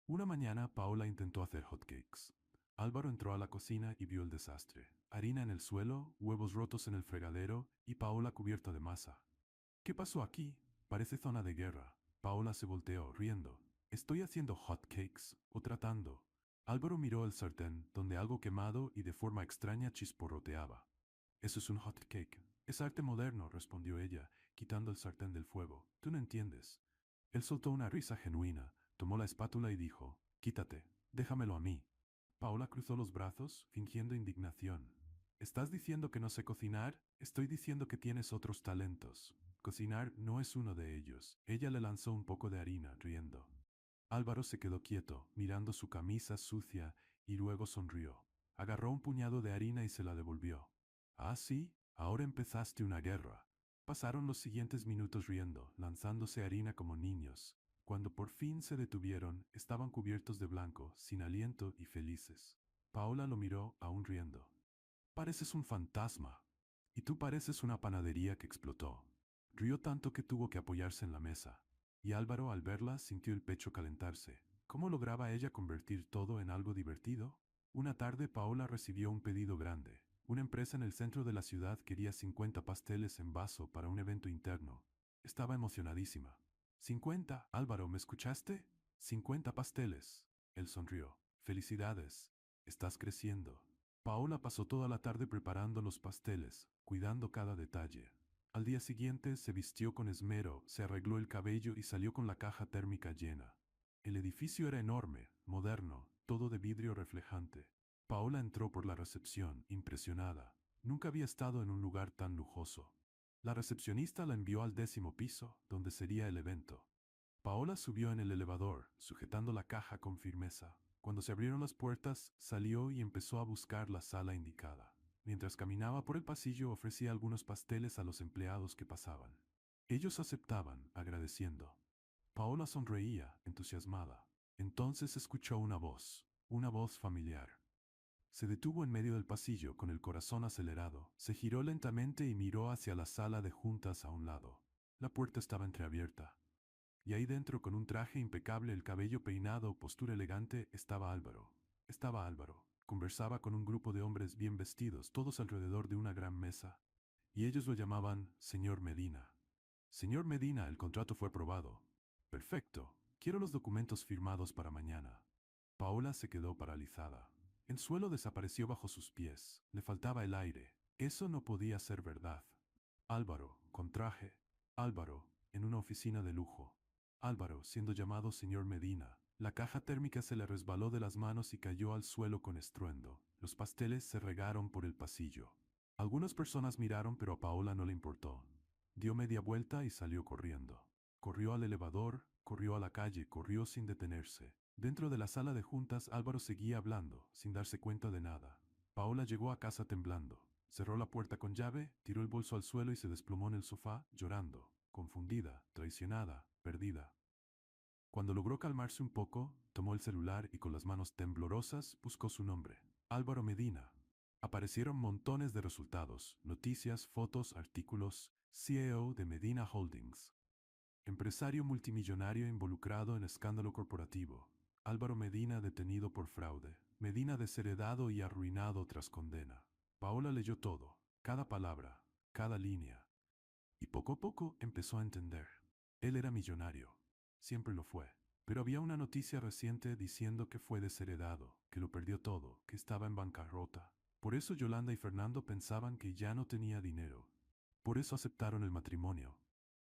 A: Una mañana, Paola intentó hacer hotcakes. Álvaro entró a la cocina y vio el desastre. Harina en el suelo, huevos rotos en el fregadero y Paola cubierta de masa. ¿Qué pasó aquí? Parece zona de guerra. Paola se volteó, riendo. ¿Estoy haciendo hotcakes o tratando? Álvaro miró el sartén, donde algo quemado y de forma extraña chisporroteaba. Eso es un hotcake. Es arte moderno, respondió ella, quitando el sartén del fuego. Tú no entiendes. Él soltó una risa genuina, tomó la espátula y dijo, quítate, déjamelo a mí. Paola cruzó los brazos, fingiendo indignación. ¿Estás diciendo que no sé cocinar? Estoy diciendo que tienes otros talentos. Cocinar no es uno de ellos. Ella le lanzó un poco de harina, riendo. Álvaro se quedó quieto, mirando su camisa sucia, y luego sonrió. Agarró un puñado de harina y se la devolvió. Ah, sí, ahora empezaste una guerra. Pasaron los siguientes minutos riendo, lanzándose harina como niños. Cuando por fin se detuvieron, estaban cubiertos de blanco, sin aliento y felices. Paola lo miró, aún riendo. Pareces un fantasma. Y tú pareces una panadería que explotó. Rió tanto que tuvo que apoyarse en la mesa. Y Álvaro, al verla, sintió el pecho calentarse. ¿Cómo lograba ella convertir todo en algo divertido? Una tarde Paola recibió un pedido grande. Una empresa en el centro de la ciudad quería 50 pasteles en vaso para un evento interno. Estaba emocionadísima. 50, Álvaro, ¿me escuchaste? 50 pasteles. Él sonrió. Felicidades. Estás creciendo. Paola pasó toda la tarde preparando los pasteles, cuidando cada detalle. Al día siguiente se vistió con esmero, se arregló el cabello y salió con la caja térmica llena. El edificio era enorme, moderno, todo de vidrio reflejante. Paola entró por la recepción, impresionada. Nunca había estado en un lugar tan lujoso. La recepcionista la envió al 10º piso, donde sería el evento. Paola subió en el elevador, sujetando la caja con firmeza. Cuando se abrieron las puertas, salió y empezó a buscar la sala indicada. Mientras caminaba por el pasillo, ofrecía algunos pasteles a los empleados que pasaban. Ellos aceptaban, agradeciendo. Paola sonreía, entusiasmada. Entonces escuchó una voz familiar. Se detuvo en medio del pasillo con el corazón acelerado, se giró lentamente y miró hacia la sala de juntas a un lado. La puerta estaba entreabierta. Y ahí dentro, con un traje impecable, el cabello peinado, postura elegante, estaba Álvaro. Estaba Álvaro. Conversaba con un grupo de hombres bien vestidos, todos alrededor de una gran mesa. Y ellos lo llamaban Señor Medina. Señor Medina, el contrato fue aprobado. Perfecto. Quiero los documentos firmados para mañana. Paola se quedó paralizada. El suelo desapareció bajo sus pies. Le faltaba el aire. Eso no podía ser verdad. Álvaro, con traje. Álvaro, en una oficina de lujo. Álvaro, siendo llamado señor Medina. La caja térmica se le resbaló de las manos y cayó al suelo con estruendo. Los pasteles se regaron por el pasillo. Algunas personas miraron, pero a Paola no le importó. Dio media vuelta y salió corriendo. Corrió al elevador, corrió a la calle, corrió sin detenerse. Dentro de la sala de juntas, Álvaro seguía hablando, sin darse cuenta de nada. Paola llegó a casa temblando. Cerró la puerta con llave, tiró el bolso al suelo y se desplomó en el sofá, llorando, confundida, traicionada, perdida. Cuando logró calmarse un poco, tomó el celular y con las manos temblorosas buscó su nombre. Álvaro Medina. Aparecieron montones de resultados, noticias, fotos, artículos. CEO de Medina Holdings. Empresario multimillonario involucrado en escándalo corporativo. Álvaro Medina detenido por fraude. Medina desheredado y arruinado tras condena. Paola leyó todo, cada palabra, cada línea. Y poco a poco empezó a entender. Él era millonario. Siempre lo fue. Pero había una noticia reciente diciendo que fue desheredado, que lo perdió todo, que estaba en bancarrota. Por eso Yolanda y Fernando pensaban que ya no tenía dinero. Por eso aceptaron el matrimonio.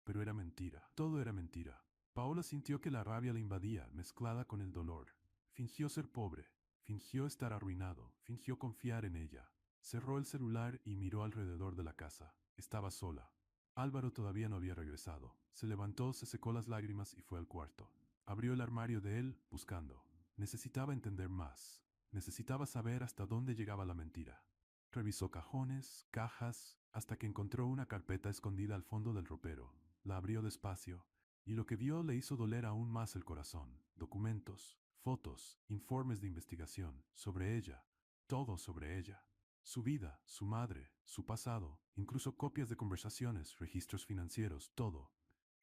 A: Pero era mentira. Todo era mentira. Paola sintió que la rabia le invadía, mezclada con el dolor. Fingió ser pobre. Fingió estar arruinado. Fingió confiar en ella. Cerró el celular y miró alrededor de la casa. Estaba sola. Álvaro todavía no había regresado. Se levantó, se secó las lágrimas y fue al cuarto. Abrió el armario de él, buscando. Necesitaba entender más. Necesitaba saber hasta dónde llegaba la mentira. Revisó cajones, cajas, hasta que encontró una carpeta escondida al fondo del ropero. La abrió despacio, y lo que vio le hizo doler aún más el corazón. Documentos, fotos, informes de investigación, sobre ella, todo sobre ella. Su vida, su madre, su pasado, incluso copias de conversaciones, registros financieros, todo.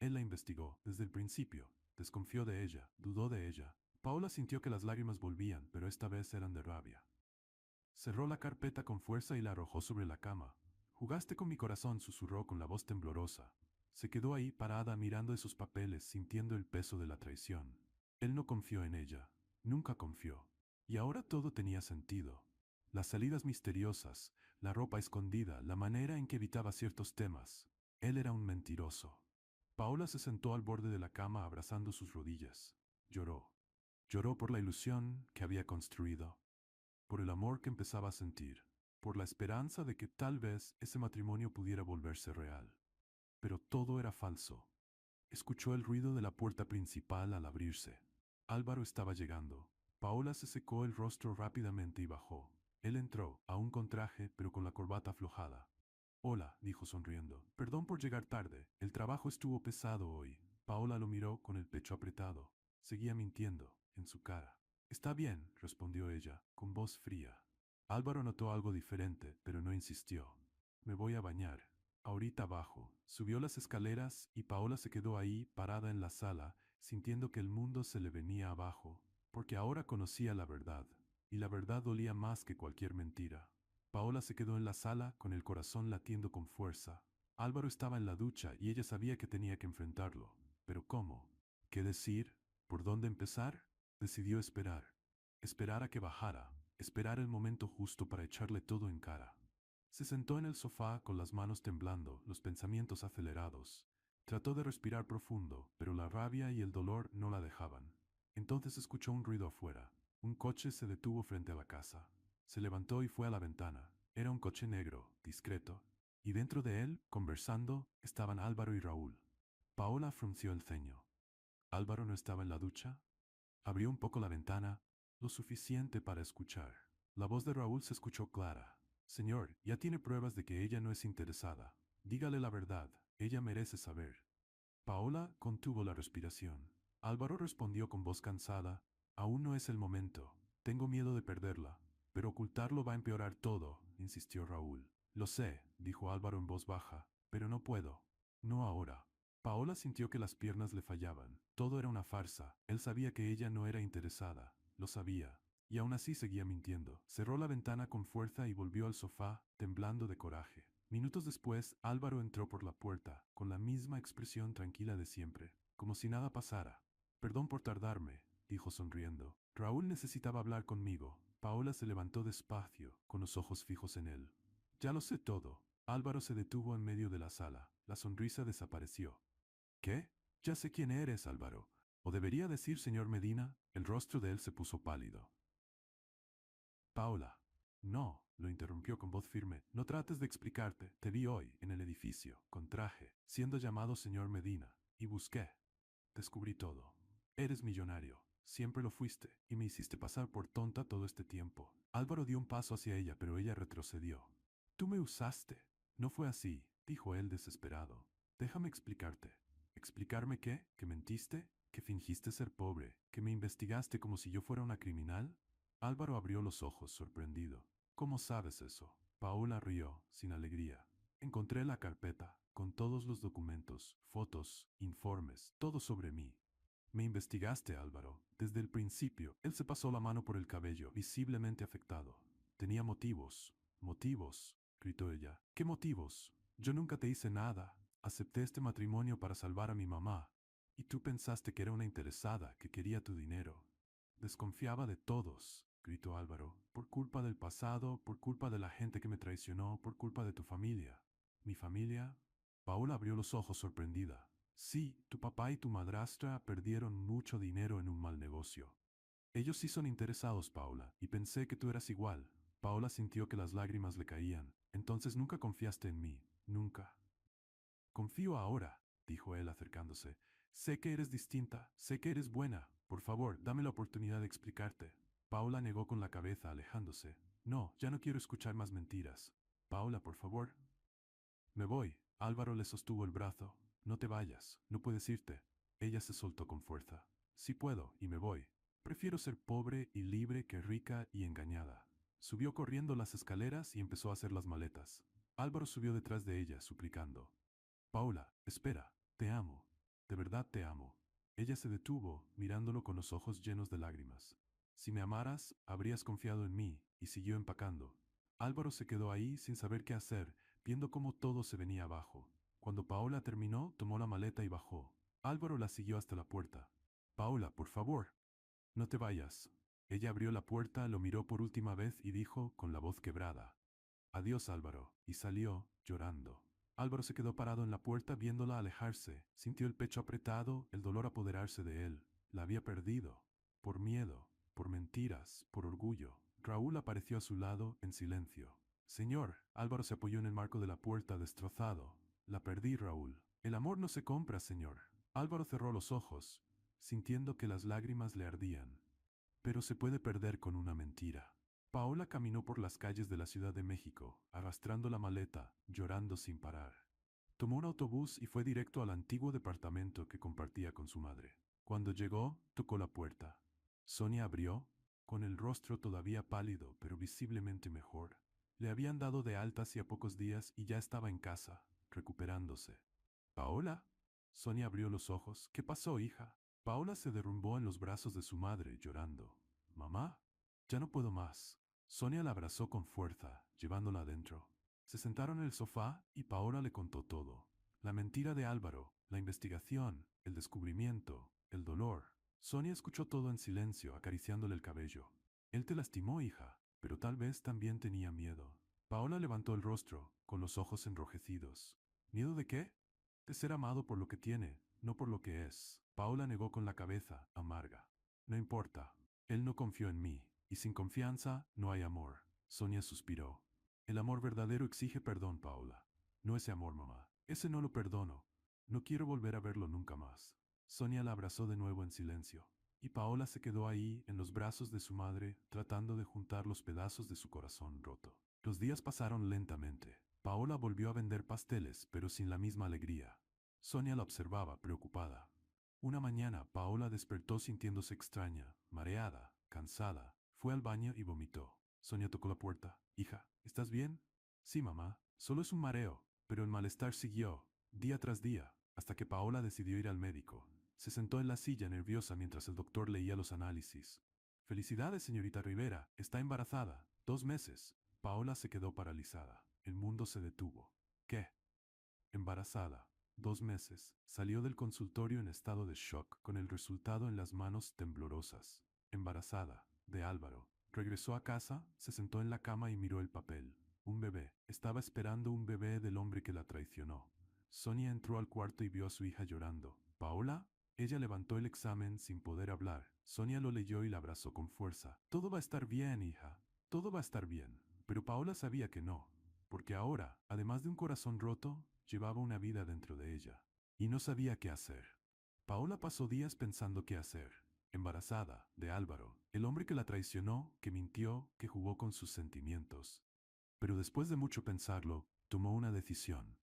A: Él la investigó desde el principio, desconfió de ella, dudó de ella. Paola sintió que las lágrimas volvían, pero esta vez eran de rabia. Cerró la carpeta con fuerza y la arrojó sobre la cama. Jugaste con mi corazón, susurró con la voz temblorosa. Se quedó ahí parada mirando esos papeles, sintiendo el peso de la traición. Él no confió en ella. Nunca confió. Y ahora todo tenía sentido. Las salidas misteriosas, la ropa escondida, la manera en que evitaba ciertos temas. Él era un mentiroso. Paola se sentó al borde de la cama abrazando sus rodillas. Lloró. Lloró por la ilusión que había construido, por el amor que empezaba a sentir, por la esperanza de que tal vez ese matrimonio pudiera volverse real. Pero todo era falso. Escuchó el ruido de la puerta principal al abrirse. Álvaro estaba llegando. Paola se secó el rostro rápidamente y bajó. Él entró, aún con traje, pero con la corbata aflojada. Hola, dijo sonriendo. Perdón por llegar tarde. El trabajo estuvo pesado hoy. Paola lo miró con el pecho apretado. Seguía mintiendo, en su cara. Está bien, respondió ella, con voz fría. Álvaro notó algo diferente, pero no insistió. Me voy a bañar. Ahorita bajo. Subió las escaleras y Paola se quedó ahí, parada en la sala, sintiendo que el mundo se le venía abajo, porque ahora conocía la verdad, y la verdad dolía más que cualquier mentira. Paola se quedó en la sala con el corazón latiendo con fuerza. Álvaro estaba en la ducha y ella sabía que tenía que enfrentarlo. ¿Pero cómo? ¿Qué decir? ¿Por dónde empezar? Decidió esperar. Esperar a que bajara. Esperar el momento justo para echarle todo en cara. Se sentó en el sofá con las manos temblando, los pensamientos acelerados. Trató de respirar profundo, pero la rabia y el dolor no la dejaban. Entonces escuchó un ruido afuera. Un coche se detuvo frente a la casa. Se levantó y fue a la ventana. Era un coche negro, discreto. Y dentro de él, conversando, estaban Álvaro y Raúl. Paola frunció el ceño. ¿Álvaro no estaba en la ducha? Abrió un poco la ventana, lo suficiente para escuchar. La voz de Raúl se escuchó clara. Señor, ya tiene pruebas de que ella no es interesada. Dígale la verdad, ella merece saber. Paola contuvo la respiración. Álvaro respondió con voz cansada, aún no es el momento. Tengo miedo de perderla. Pero ocultarlo va a empeorar todo, insistió Raúl. Lo sé, dijo Álvaro en voz baja, pero no puedo. No ahora. Paola sintió que las piernas le fallaban. Todo era una farsa. Él sabía que ella no era interesada. Lo sabía. Y aún así seguía mintiendo. Cerró la ventana con fuerza y volvió al sofá, temblando de coraje. Minutos después, Álvaro entró por la puerta, con la misma expresión tranquila de siempre, como si nada pasara. Perdón por tardarme, dijo sonriendo. Raúl necesitaba hablar conmigo. Paola se levantó despacio, con los ojos fijos en él. Ya lo sé todo. Álvaro se detuvo en medio de la sala. La sonrisa desapareció. ¿Qué? Ya sé quién eres, Álvaro. O debería decir, señor Medina. El rostro de él se puso pálido. Paola. No, lo interrumpió con voz firme. No trates de explicarte. Te vi hoy, en el edificio, con traje, siendo llamado señor Medina, y busqué. Descubrí todo. Eres millonario. Siempre lo fuiste, y me hiciste pasar por tonta todo este tiempo. Álvaro dio un paso hacia ella, pero ella retrocedió. Tú me usaste. No fue así, dijo él desesperado. Déjame explicarte. ¿Explicarme qué? ¿Que mentiste? ¿Que fingiste ser pobre? ¿Que me investigaste como si yo fuera una criminal? Álvaro abrió los ojos, sorprendido. ¿Cómo sabes eso? Paola rió, sin alegría. Encontré la carpeta, con todos los documentos, fotos, informes, todo sobre mí. Me investigaste, Álvaro. Desde el principio, él se pasó la mano por el cabello, visiblemente afectado. Tenía motivos. Motivos, gritó ella. ¿Qué motivos? Yo nunca te hice nada. Acepté este matrimonio para salvar a mi mamá. Y tú pensaste que era una interesada, que quería tu dinero. Desconfiaba de todos, gritó Álvaro, por culpa del pasado, por culpa de la gente que me traicionó, por culpa de tu familia. ¿Mi familia? Paola abrió los ojos sorprendida. Sí, tu papá y tu madrastra perdieron mucho dinero en un mal negocio. Ellos sí son interesados, Paola, y pensé que tú eras igual. Paola sintió que las lágrimas le caían. Entonces nunca confiaste en mí, nunca. Confío ahora, dijo él acercándose. Sé que eres distinta, sé que eres buena. Por favor, dame la oportunidad de explicarte. Paula negó con la cabeza, alejándose. No, ya no quiero escuchar más mentiras. Paula, por favor. Me voy. Álvaro le sostuvo el brazo. No te vayas, no puedes irte. Ella se soltó con fuerza. Sí puedo, y me voy. Prefiero ser pobre y libre que rica y engañada. Subió corriendo las escaleras y empezó a hacer las maletas. Álvaro subió detrás de ella, suplicando. Paula, espera, te amo. De verdad te amo. Ella se detuvo, mirándolo con los ojos llenos de lágrimas. Si me amaras, habrías confiado en mí, y siguió empacando. Álvaro se quedó ahí sin saber qué hacer, viendo cómo todo se venía abajo. Cuando Paola terminó, tomó la maleta y bajó. Álvaro la siguió hasta la puerta. Paola, por favor, no te vayas. Ella abrió la puerta, lo miró por última vez y dijo, con la voz quebrada, Adiós, Álvaro, y salió, llorando. Álvaro se quedó parado en la puerta viéndola alejarse. Sintió el pecho apretado, el dolor apoderarse de él. La había perdido. Por miedo, por mentiras, por orgullo. Raúl apareció a su lado, en silencio. Señor, Álvaro se apoyó en el marco de la puerta, destrozado. La perdí, Raúl. El amor no se compra, señor. Álvaro cerró los ojos, sintiendo que las lágrimas le ardían. Pero se puede perder con una mentira. Paola caminó por las calles de la Ciudad de México, arrastrando la maleta, llorando sin parar. Tomó un autobús y fue directo al antiguo departamento que compartía con su madre. Cuando llegó, tocó la puerta. Sonia abrió, con el rostro todavía pálido, pero visiblemente mejor. Le habían dado de alta hacía pocos días y ya estaba en casa, recuperándose. ¿Paola? Sonia abrió los ojos. ¿Qué pasó, hija? Paola se derrumbó en los brazos de su madre, llorando. Mamá, ya no puedo más. Sonia la abrazó con fuerza, llevándola adentro. Se sentaron en el sofá y Paola le contó todo. La mentira de Álvaro, la investigación, el descubrimiento, el dolor. Sonia escuchó todo en silencio, acariciándole el cabello. Él te lastimó, hija, pero tal vez también tenía miedo. Paola levantó el rostro, con los ojos enrojecidos. ¿Miedo de qué? De ser amado por lo que tiene, no por lo que es. Paola negó con la cabeza, amarga. No importa. Él no confió en mí, y sin confianza no hay amor. Sonia suspiró. El amor verdadero exige perdón, Paola. No ese amor, mamá. Ese no lo perdono. No quiero volver a verlo nunca más. Sonia la abrazó de nuevo en silencio, y Paola se quedó ahí, en los brazos de su madre, tratando de juntar los pedazos de su corazón roto. Los días pasaron lentamente. Paola volvió a vender pasteles, pero sin la misma alegría. Sonia la observaba, preocupada. Una mañana, Paola despertó sintiéndose extraña, mareada, cansada. Fue al baño y vomitó. Sonia tocó la puerta. Hija, ¿estás bien? Sí, mamá. Solo es un mareo. Pero el malestar siguió, día tras día, hasta que Paola decidió ir al médico. Se sentó en la silla nerviosa mientras el doctor leía los análisis. Felicidades, señorita Rivera. Está embarazada. 2 meses. Paola se quedó paralizada. El mundo se detuvo. ¿Qué? Embarazada. 2 meses. Salió del consultorio en estado de shock, con el resultado en las manos temblorosas. Embarazada. De Álvaro. Regresó a casa, se sentó en la cama y miró el papel. Un bebé. Estaba esperando un bebé del hombre que la traicionó. Sonia entró al cuarto y vio a su hija llorando. ¿Paola? Ella levantó el examen sin poder hablar. Sonia lo leyó y la abrazó con fuerza. Todo va a estar bien, hija. Todo va a estar bien. Pero Paola sabía que no, porque ahora, además de un corazón roto, llevaba una vida dentro de ella. Y no sabía qué hacer. Paola pasó días pensando qué hacer. Embarazada, de Álvaro, el hombre que la traicionó, que mintió, que jugó con sus sentimientos. Pero después de mucho pensarlo, tomó una decisión.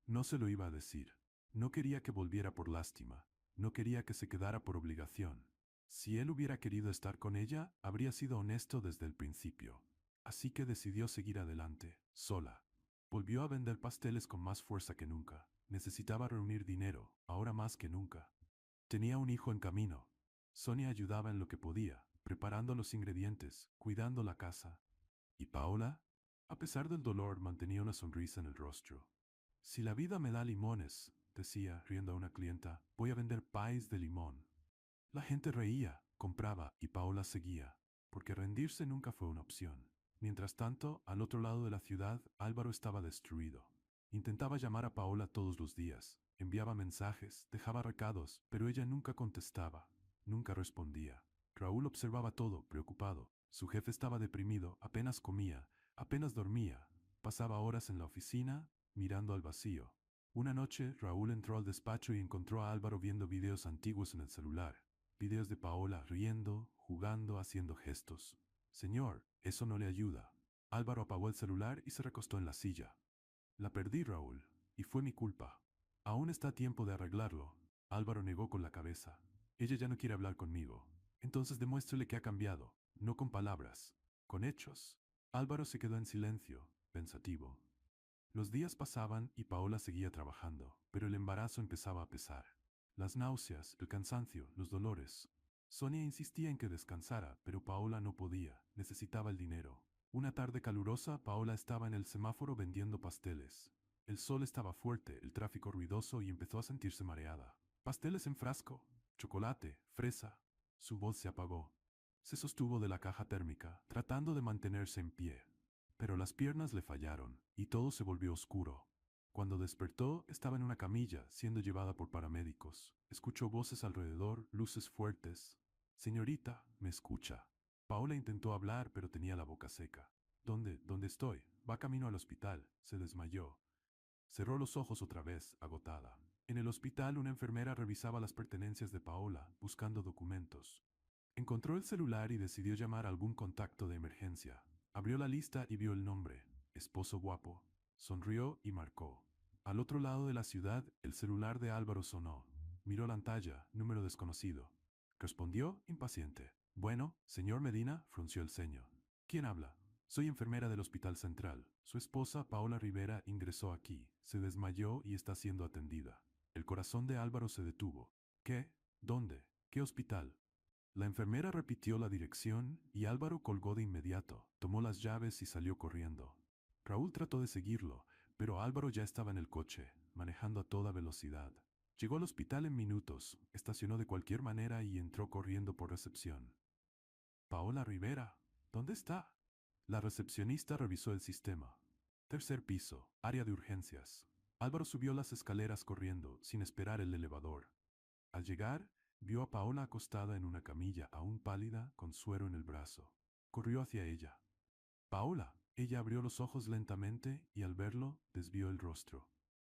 A: No se lo iba a decir. No quería que volviera por lástima. No quería que se quedara por obligación. Si él hubiera querido estar con ella, habría sido honesto desde el principio. Así que decidió seguir adelante, sola. Volvió a vender pasteles con más fuerza que nunca. Necesitaba reunir dinero, ahora más que nunca. Tenía un hijo en camino. Sonia ayudaba en lo que podía, preparando los ingredientes, cuidando la casa. ¿Y Paola? A pesar del dolor, mantenía una sonrisa en el rostro. Si la vida me da limones, decía, riendo a una clienta, voy a vender pies de limón. La gente reía, compraba y Paola seguía, porque rendirse nunca fue una opción. Mientras tanto, al otro lado de la ciudad, Álvaro estaba destruido. Intentaba llamar a Paola todos los días, enviaba mensajes, dejaba recados, pero ella nunca contestaba, nunca respondía. Raúl observaba todo, preocupado. Su jefe estaba deprimido, apenas comía, apenas dormía. Pasaba horas en la oficina, mirando al vacío. Una noche, Raúl entró al despacho y encontró a Álvaro viendo videos antiguos en el celular. Videos de Paola riendo, jugando, haciendo gestos. Señor, eso no le ayuda. Álvaro apagó el celular y se recostó en la silla. La perdí, Raúl, y fue mi culpa. Aún está a tiempo de arreglarlo. Álvaro negó con la cabeza. Ella ya no quiere hablar conmigo. Entonces demuéstrele que ha cambiado, no con palabras, con hechos. Álvaro se quedó en silencio, pensativo. Los días pasaban y Paola seguía trabajando, pero el embarazo empezaba a pesar. Las náuseas, el cansancio, los dolores. Sonia insistía en que descansara, pero Paola no podía, necesitaba el dinero. Una tarde calurosa, Paola estaba en el semáforo vendiendo pasteles. El sol estaba fuerte, el tráfico ruidoso y empezó a sentirse mareada. Pasteles en frasco, chocolate, fresa. Su voz se apagó. Se sostuvo de la caja térmica, tratando de mantenerse en pie. Pero las piernas le fallaron, y todo se volvió oscuro. Cuando despertó, estaba en una camilla, siendo llevada por paramédicos. Escuchó voces alrededor, luces fuertes. Señorita, ¿me escucha? Paola intentó hablar, pero tenía la boca seca. ¿Dónde estoy? Va camino al hospital. Se desmayó. Cerró los ojos otra vez, agotada. En el hospital, una enfermera revisaba las pertenencias de Paola, buscando documentos. Encontró el celular y decidió llamar a algún contacto de emergencia. Abrió la lista y vio el nombre, esposo guapo. Sonrió y marcó. Al otro lado de la ciudad, el celular de Álvaro sonó. Miró la pantalla, número desconocido. Respondió, impaciente. Bueno, señor Medina, frunció el ceño. ¿Quién habla? Soy enfermera del Hospital Central. Su esposa, Paola Rivera, ingresó aquí. Se desmayó y está siendo atendida. El corazón de Álvaro se detuvo. ¿Qué? ¿Dónde? ¿Qué hospital? La enfermera repitió la dirección y Álvaro colgó de inmediato, tomó las llaves y salió corriendo. Raúl trató de seguirlo, pero Álvaro ya estaba en el coche, manejando a toda velocidad. Llegó al hospital en minutos, estacionó de cualquier manera y entró corriendo por recepción. Paola Rivera, ¿dónde está? La recepcionista revisó el sistema. Tercer piso, área de urgencias. Álvaro subió las escaleras corriendo, sin esperar el elevador. Al llegar, vio a Paola acostada en una camilla, aún pálida, con suero en el brazo. Corrió hacia ella. Paola. Ella abrió los ojos lentamente y al verlo, desvió el rostro.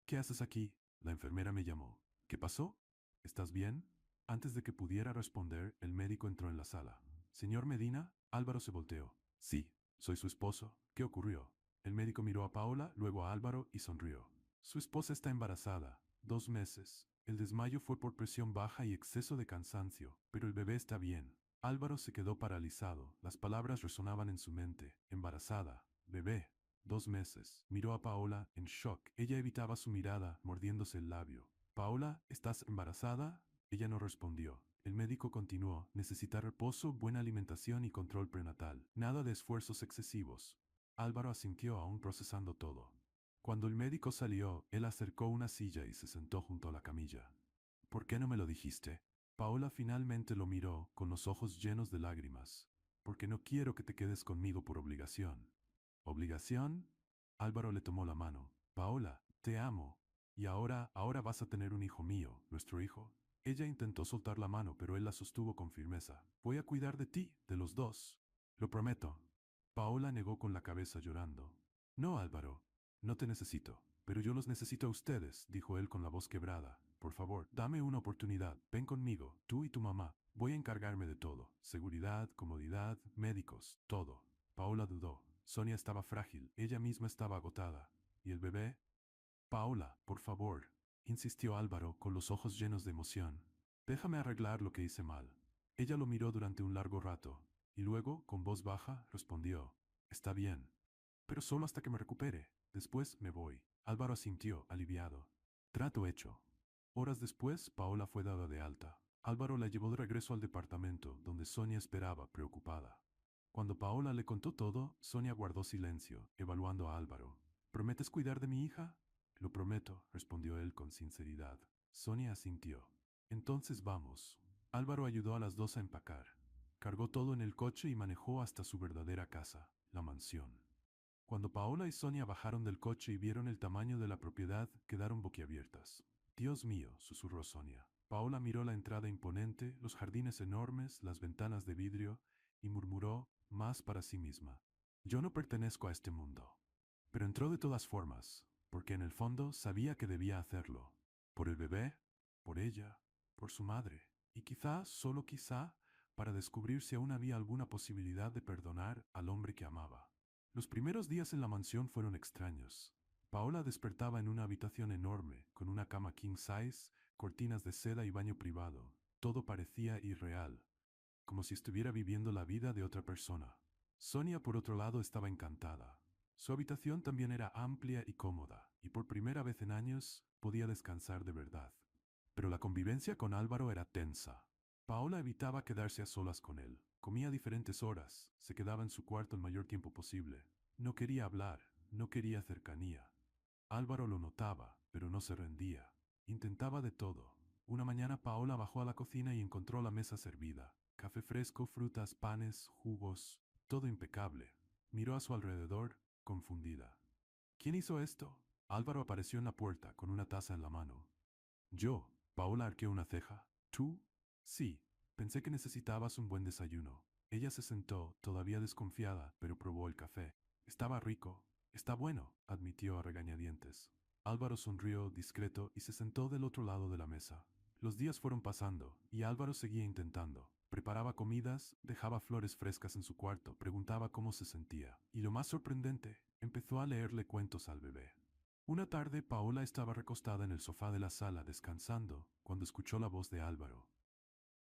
A: ¿Qué haces aquí? La enfermera me llamó. ¿Qué pasó? ¿Estás bien? Antes de que pudiera responder, el médico entró en la sala. Señor Medina, Álvaro se volteó. Sí, soy su esposo. ¿Qué ocurrió? El médico miró a Paola, luego a Álvaro y sonrió. Su esposa está embarazada. 2 meses. El desmayo fue por presión baja y exceso de cansancio, pero el bebé está bien. Álvaro se quedó paralizado. Las palabras resonaban en su mente. Embarazada. Bebé. 2 meses. Miró a Paola, en shock. Ella evitaba su mirada, mordiéndose el labio. Paola, ¿estás embarazada? Ella no respondió. El médico continuó. Necesita reposo, buena alimentación y control prenatal. Nada de esfuerzos excesivos. Álvaro asintió, aún procesando todo. Cuando el médico salió, él acercó una silla y se sentó junto a la camilla. ¿Por qué no me lo dijiste? Paola finalmente lo miró con los ojos llenos de lágrimas. Porque no quiero que te quedes conmigo por obligación. ¿Obligación? Álvaro le tomó la mano. Paola, te amo. Y ahora vas a tener un hijo mío, nuestro hijo. Ella intentó soltar la mano, pero él la sostuvo con firmeza. Voy a cuidar de ti, de los dos. Lo prometo. Paola negó con la cabeza llorando. No, Álvaro, no te necesito. Pero yo los necesito a ustedes, dijo él con la voz quebrada. Por favor, dame una oportunidad. Ven conmigo, tú y tu mamá. Voy a encargarme de todo. Seguridad, comodidad, médicos, todo. Paola dudó. Sonia estaba frágil, ella misma estaba agotada. ¿Y el bebé? Paola, por favor, insistió Álvaro con los ojos llenos de emoción. Déjame arreglar lo que hice mal. Ella lo miró durante un largo rato, y luego, con voz baja, respondió, está bien, pero solo hasta que me recupere. Después me voy. Álvaro asintió, aliviado. Trato hecho. Horas después, Paola fue dada de alta. Álvaro la llevó de regreso al departamento, donde Sonia esperaba, preocupada. Cuando Paola le contó todo, Sonia guardó silencio, evaluando a Álvaro. ¿Prometes cuidar de mi hija? Lo prometo, respondió él con sinceridad. Sonia asintió. Entonces vamos. Álvaro ayudó a las dos a empacar. Cargó todo en el coche y manejó hasta su verdadera casa, la mansión. Cuando Paola y Sonia bajaron del coche y vieron el tamaño de la propiedad, quedaron boquiabiertas. Dios mío, susurró Sonia. Paola miró la entrada imponente, los jardines enormes, las ventanas de vidrio, y murmuró, más para sí misma. Yo no pertenezco a este mundo. Pero entró de todas formas, porque en el fondo sabía que debía hacerlo. Por el bebé, por ella, por su madre, y quizá, solo quizá, para descubrir si aún había alguna posibilidad de perdonar al hombre que amaba. Los primeros días en la mansión fueron extraños. Paola despertaba en una habitación enorme, con una cama king size, cortinas de seda y baño privado. Todo parecía irreal, como si estuviera viviendo la vida de otra persona. Sonia, por otro lado, estaba encantada. Su habitación también era amplia y cómoda, y por primera vez en años podía descansar de verdad. Pero la convivencia con Álvaro era tensa. Paola evitaba quedarse a solas con él. Comía a diferentes horas, se quedaba en su cuarto el mayor tiempo posible. No quería hablar, no quería cercanía. Álvaro lo notaba, pero no se rendía. Intentaba de todo. Una mañana Paola bajó a la cocina y encontró la mesa servida. Café fresco, frutas, panes, jugos, todo impecable. Miró a su alrededor, confundida. ¿Quién hizo esto? Álvaro apareció en la puerta con una taza en la mano. Yo. Paola arqueó una ceja. ¿Tú? Sí. Pensé que necesitabas un buen desayuno. Ella se sentó, todavía desconfiada, pero probó el café. Estaba rico. Está bueno, admitió a regañadientes. Álvaro sonrió, discreto, y se sentó del otro lado de la mesa. Los días fueron pasando, y Álvaro seguía intentando. Preparaba comidas, dejaba flores frescas en su cuarto, preguntaba cómo se sentía. Y lo más sorprendente, empezó a leerle cuentos al bebé. Una tarde, Paola estaba recostada en el sofá de la sala descansando, cuando escuchó la voz de Álvaro.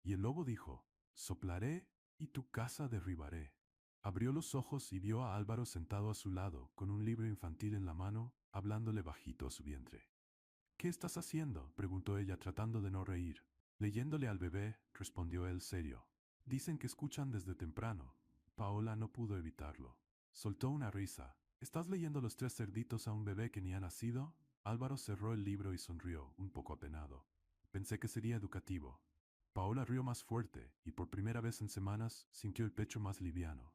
A: Y el lobo dijo, soplaré y tu casa derribaré. Abrió los ojos y vio a Álvaro sentado a su lado, con un libro infantil en la mano, hablándole bajito a su vientre. ¿Qué estás haciendo? Preguntó ella, tratando de no reír. Leyéndole al bebé, respondió él serio. Dicen que escuchan desde temprano. Paola no pudo evitarlo. Soltó una risa. ¿Estás leyendo Los tres cerditos a un bebé que ni ha nacido? Álvaro cerró el libro y sonrió, un poco apenado. Pensé que sería educativo. Paola rió más fuerte, y por primera vez en semanas sintió el pecho más liviano.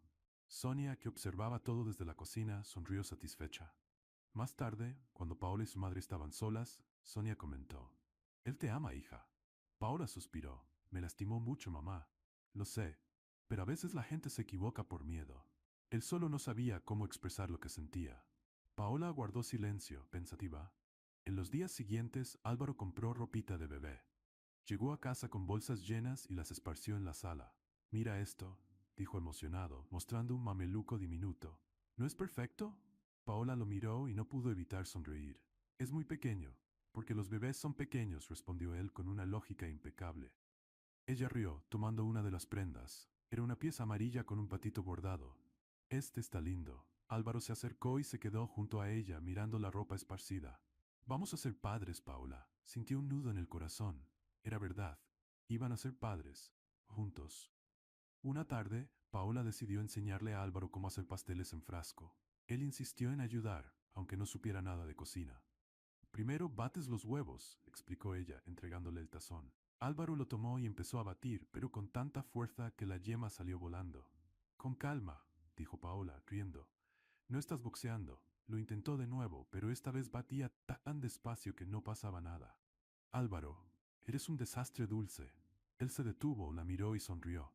A: Sonia, que observaba todo desde la cocina, sonrió satisfecha. Más tarde, cuando Paola y su madre estaban solas, Sonia comentó, Él te ama, hija. Paola suspiró. Me lastimó mucho, mamá. Lo sé, pero a veces la gente se equivoca por miedo. Él solo no sabía cómo expresar lo que sentía. Paola guardó silencio, pensativa. En los días siguientes, Álvaro compró ropita de bebé. Llegó a casa con bolsas llenas y las esparció en la sala. Mira esto, dijo emocionado, mostrando un mameluco diminuto. ¿No es perfecto? Paola lo miró y no pudo evitar sonreír. Es muy pequeño, porque los bebés son pequeños, respondió él con una lógica impecable. Ella rió, tomando una de las prendas. Era una pieza amarilla con un patito bordado. Este está lindo. Álvaro se acercó y se quedó junto a ella, mirando la ropa esparcida. Vamos a ser padres, Paula. Sintió un nudo en el corazón. Era verdad. Iban a ser padres. Juntos. Una tarde, Paola decidió enseñarle a Álvaro cómo hacer pasteles en frasco. Él insistió en ayudar, aunque no supiera nada de cocina. Primero bates los huevos, explicó ella, entregándole el tazón. Álvaro lo tomó y empezó a batir, pero con tanta fuerza que la yema salió volando. Con calma, dijo Paola, riendo. No estás boxeando. Lo intentó de nuevo, pero esta vez batía tan despacio que no pasaba nada. Álvaro, eres un desastre dulce. Él se detuvo, la miró y sonrió.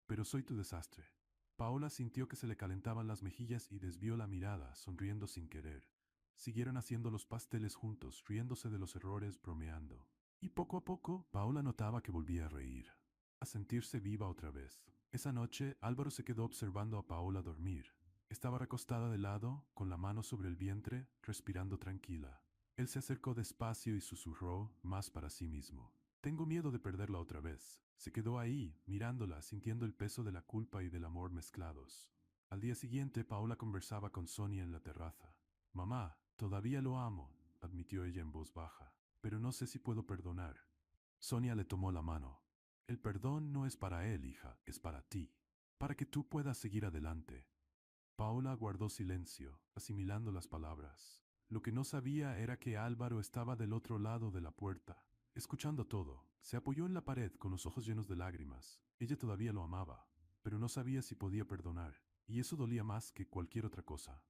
A: Pero soy tu desastre. Paola sintió que se le calentaban las mejillas y desvió la mirada, sonriendo sin querer. Siguieron haciendo los pasteles juntos, riéndose de los errores, bromeando. Y poco a poco, Paola notaba que volvía a reír, a sentirse viva otra vez. Esa noche, Álvaro se quedó observando a Paola dormir. Estaba recostada de lado, con la mano sobre el vientre, respirando tranquila. Él se acercó despacio y susurró, más para sí mismo. Tengo miedo de perderla otra vez. Se quedó ahí, mirándola, sintiendo el peso de la culpa y del amor mezclados. Al día siguiente, Paola conversaba con Sonia en la terraza. Mamá, todavía lo amo, admitió ella en voz baja, pero no sé si puedo perdonar. Sonia le tomó la mano. El perdón no es para él, hija, es para ti, para que tú puedas seguir adelante. Paola guardó silencio, asimilando las palabras. Lo que no sabía era que Álvaro estaba del otro lado de la puerta, escuchando todo. Se apoyó en la pared con los ojos llenos de lágrimas. Ella todavía lo amaba, pero no sabía si podía perdonar, y eso dolía más que cualquier otra cosa.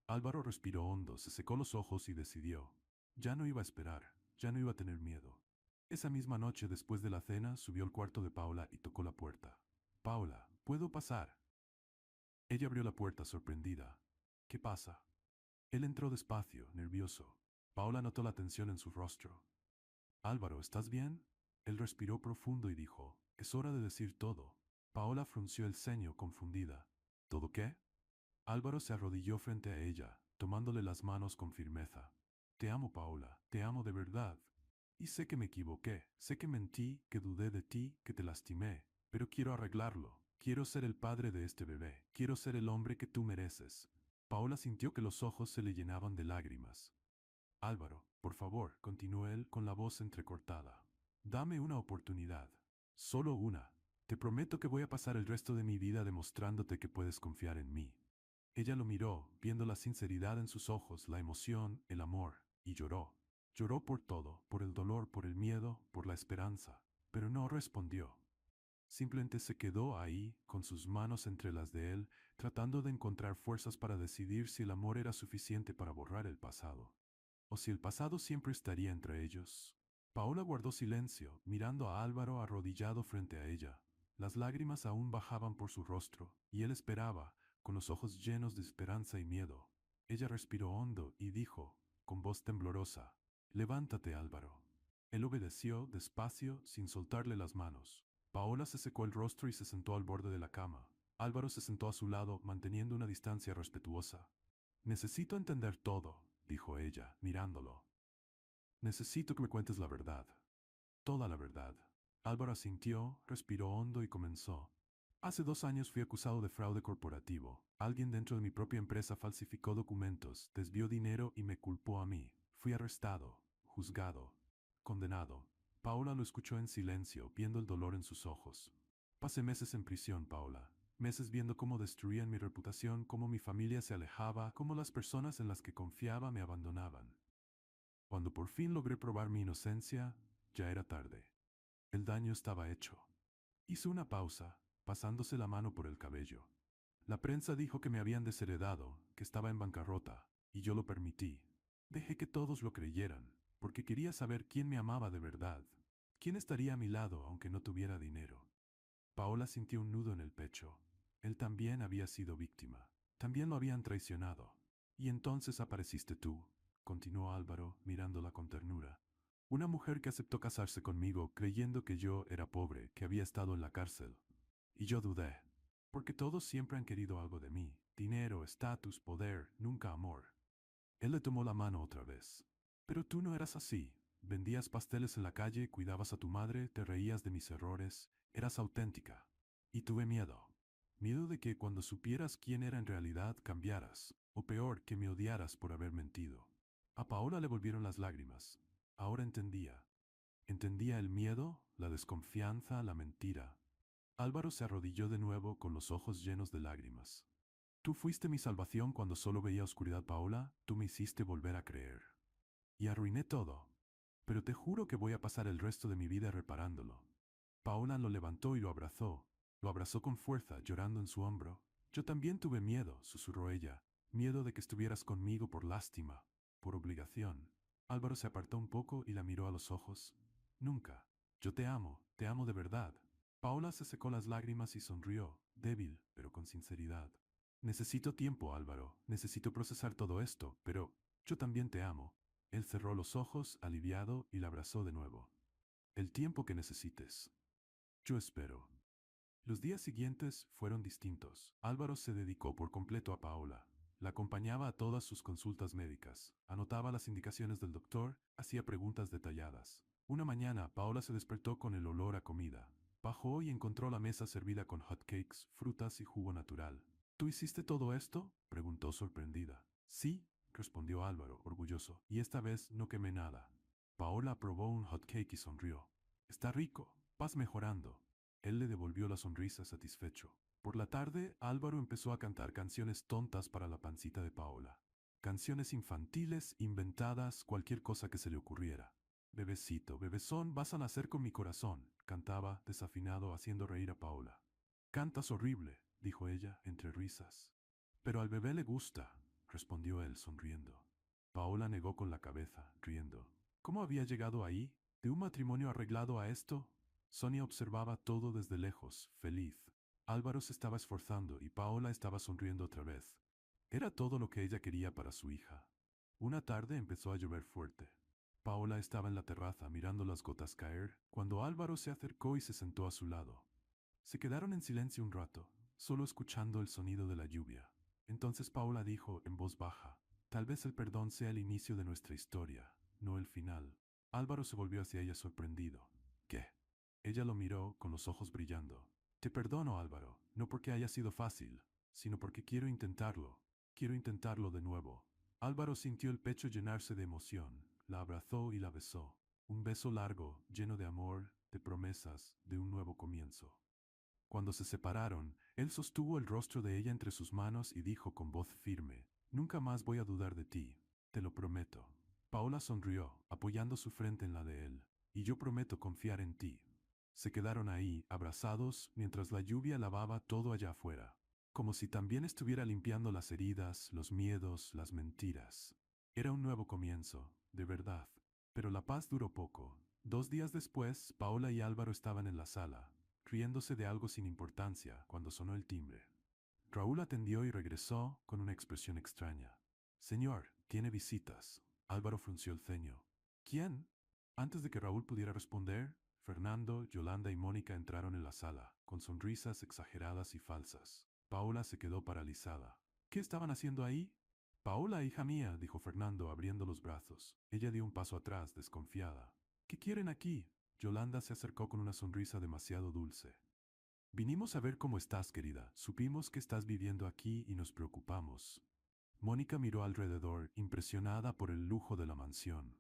A: Álvaro respiró hondo, se secó los ojos y decidió. Ya no iba a esperar, ya no iba a tener miedo. Esa misma noche, después de la cena, subió al cuarto de Paula y tocó la puerta. Paula, ¿puedo pasar? Ella abrió la puerta sorprendida. ¿Qué pasa? Él entró despacio, nervioso. Paula notó la tensión en su rostro. Álvaro, ¿estás bien? Él respiró profundo y dijo, es hora de decir todo. Paola frunció el ceño, confundida. ¿Todo qué? Álvaro se arrodilló frente a ella, tomándole las manos con firmeza. Te amo, Paola, te amo de verdad. Y sé que me equivoqué, sé que mentí, que dudé de ti, que te lastimé, pero quiero arreglarlo. Quiero ser el padre de este bebé, quiero ser el hombre que tú mereces. Paola sintió que los ojos se le llenaban de lágrimas. Álvaro, por favor, continuó él con la voz entrecortada. Dame una oportunidad. Solo una. Te prometo que voy a pasar el resto de mi vida demostrándote que puedes confiar en mí. Ella lo miró, viendo la sinceridad en sus ojos, la emoción, el amor, y lloró. Lloró por todo, por el dolor, por el miedo, por la esperanza, pero no respondió. Simplemente se quedó ahí, con sus manos entre las de él, tratando de encontrar fuerzas para decidir si el amor era suficiente para borrar el pasado, o si el pasado siempre estaría entre ellos. Paola guardó silencio, mirando a Álvaro arrodillado frente a ella. Las lágrimas aún bajaban por su rostro, y él esperaba, con los ojos llenos de esperanza y miedo. Ella respiró hondo y dijo, con voz temblorosa, levántate, Álvaro. Él obedeció, despacio, sin soltarle las manos. Paola se secó el rostro y se sentó al borde de la cama. Álvaro se sentó a su lado, manteniendo una distancia respetuosa. Necesito entender todo, dijo ella, mirándolo. Necesito que me cuentes la verdad. Toda la verdad. Álvaro asintió, respiró hondo y comenzó. Hace 2 años fui acusado de fraude corporativo. Alguien dentro de mi propia empresa falsificó documentos, desvió dinero y me culpó a mí. Fui arrestado, juzgado, condenado. Paola lo escuchó en silencio, viendo el dolor en sus ojos. Pasé meses en prisión, Paola. Meses viendo cómo destruían mi reputación, cómo mi familia se alejaba, cómo las personas en las que confiaba me abandonaban. Cuando por fin logré probar mi inocencia, ya era tarde. El daño estaba hecho. Hizo una pausa, pasándose la mano por el cabello. La prensa dijo que me habían desheredado, que estaba en bancarrota, y yo lo permití. Dejé que todos lo creyeran, porque quería saber quién me amaba de verdad, quién estaría a mi lado aunque no tuviera dinero. Paola sintió un nudo en el pecho. Él también había sido víctima. También lo habían traicionado. Y entonces apareciste tú, continuó Álvaro, mirándola con ternura. Una mujer que aceptó casarse conmigo creyendo que yo era pobre, que había estado en la cárcel. Y yo dudé, porque todos siempre han querido algo de mí. Dinero, estatus, poder, nunca amor. Él le tomó la mano otra vez. Pero tú no eras así. Vendías pasteles en la calle, cuidabas a tu madre, te reías de mis errores, eras auténtica. Y tuve miedo. Miedo de que cuando supieras quién era en realidad cambiaras, o peor, que me odiaras por haber mentido. A Paola le volvieron las lágrimas. Ahora entendía. Entendía el miedo, la desconfianza, la mentira. Álvaro se arrodilló de nuevo con los ojos llenos de lágrimas. Tú fuiste mi salvación cuando solo veía oscuridad, Paola, tú me hiciste volver a creer. Y arruiné todo. Pero te juro que voy a pasar el resto de mi vida reparándolo. Paola lo levantó y lo abrazó con fuerza, llorando en su hombro. Yo también tuve miedo, susurró ella, miedo de que estuvieras conmigo por lástima, por obligación. Álvaro se apartó un poco y la miró a los ojos. Nunca. Yo te amo de verdad. Paola se secó las lágrimas y sonrió, débil, pero con sinceridad. Necesito tiempo, Álvaro, necesito procesar todo esto, pero yo también te amo. Él cerró los ojos, aliviado, y la abrazó de nuevo. El tiempo que necesites. Yo espero. Los días siguientes fueron distintos. Álvaro se dedicó por completo a Paola. La acompañaba a todas sus consultas médicas, anotaba las indicaciones del doctor, hacía preguntas detalladas. Una mañana, Paola se despertó con el olor a comida. Bajó y encontró la mesa servida con hotcakes, frutas y jugo natural. ¿Tú hiciste todo esto?, preguntó sorprendida. Sí, respondió Álvaro, orgulloso, y esta vez no quemé nada. Paola probó un hotcake y sonrió. Está rico, vas mejorando. Él le devolvió la sonrisa satisfecho. Por la tarde, Álvaro empezó a cantar canciones tontas para la pancita de Paola. Canciones infantiles, inventadas, cualquier cosa que se le ocurriera. Bebecito, bebezón, vas a nacer con mi corazón, cantaba, desafinado, haciendo reír a Paola. Cantas horrible, dijo ella, entre risas. Pero al bebé le gusta, respondió él, sonriendo. Paola negó con la cabeza, riendo. ¿Cómo había llegado ahí? ¿De un matrimonio arreglado a esto? Sonia observaba todo desde lejos, feliz. Álvaro se estaba esforzando y Paola estaba sonriendo otra vez. Era todo lo que ella quería para su hija. Una tarde empezó a llover fuerte. Paola estaba en la terraza mirando las gotas caer, cuando Álvaro se acercó y se sentó a su lado. Se quedaron en silencio un rato, solo escuchando el sonido de la lluvia. Entonces Paola dijo en voz baja, tal vez el perdón sea el inicio de nuestra historia, no el final. Álvaro se volvió hacia ella sorprendido. ¿Qué? Ella lo miró con los ojos brillando. Te perdono, Álvaro, no porque haya sido fácil, sino porque quiero intentarlo. Quiero intentarlo de nuevo. Álvaro sintió el pecho llenarse de emoción, la abrazó y la besó. Un beso largo, lleno de amor, de promesas, de un nuevo comienzo. Cuando se separaron, él sostuvo el rostro de ella entre sus manos y dijo con voz firme, nunca más voy a dudar de ti, te lo prometo. Paola sonrió, apoyando su frente en la de él, y yo prometo confiar en ti. Se quedaron ahí, abrazados, mientras la lluvia lavaba todo allá afuera, como si también estuviera limpiando las heridas, los miedos, las mentiras. Era un nuevo comienzo, de verdad. Pero la paz duró poco. 2 días después, Paola y Álvaro estaban en la sala, riéndose de algo sin importancia, cuando sonó el timbre. Raúl atendió y regresó con una expresión extraña. Señor, tiene visitas. Álvaro frunció el ceño. ¿Quién? Antes de que Raúl pudiera responder, Fernando, Yolanda y Mónica entraron en la sala, con sonrisas exageradas y falsas. Paola se quedó paralizada. ¿Qué estaban haciendo ahí? Paola, hija mía, dijo Fernando, abriendo los brazos. Ella dio un paso atrás, desconfiada. ¿Qué quieren aquí? Yolanda se acercó con una sonrisa demasiado dulce. Vinimos a ver cómo estás, querida. Supimos que estás viviendo aquí y nos preocupamos. Mónica miró alrededor, impresionada por el lujo de la mansión.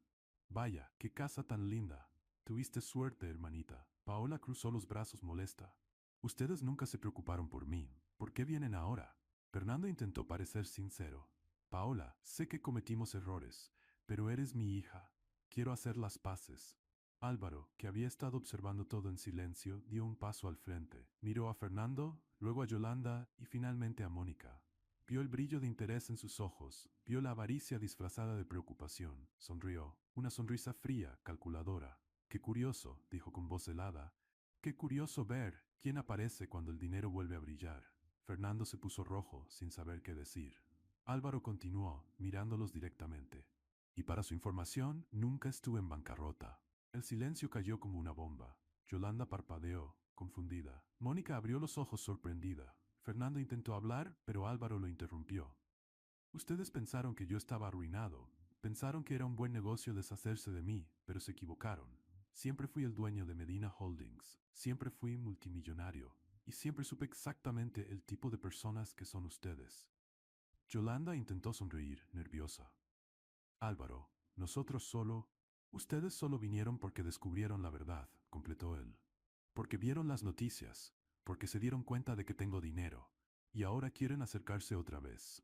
A: Vaya, qué casa tan linda. Tuviste suerte, hermanita. Paola cruzó los brazos molesta. Ustedes nunca se preocuparon por mí. ¿Por qué vienen ahora? Fernando intentó parecer sincero. Paola, sé que cometimos errores, pero eres mi hija. Quiero hacer las paces. Álvaro, que había estado observando todo en silencio, dio un paso al frente. Miró a Fernando, luego a Yolanda y finalmente a Mónica. Vio el brillo de interés en sus ojos, vio la avaricia disfrazada de preocupación. Sonrió, una sonrisa fría, calculadora. Qué curioso, dijo con voz helada. Qué curioso ver quién aparece cuando el dinero vuelve a brillar. Fernando se puso rojo, sin saber qué decir. Álvaro continuó, mirándolos directamente. Y para su información, nunca estuve en bancarrota. El silencio cayó como una bomba. Yolanda parpadeó, confundida. Mónica abrió los ojos sorprendida. Fernando intentó hablar, pero Álvaro lo interrumpió. Ustedes pensaron que yo estaba arruinado. Pensaron que era un buen negocio deshacerse de mí, pero se equivocaron. Siempre fui el dueño de Medina Holdings. Siempre fui multimillonario. Y siempre supe exactamente el tipo de personas que son ustedes. Yolanda intentó sonreír, nerviosa. Álvaro, ustedes solo vinieron porque descubrieron la verdad, completó él. Porque vieron las noticias, porque se dieron cuenta de que tengo dinero. Y ahora quieren acercarse otra vez.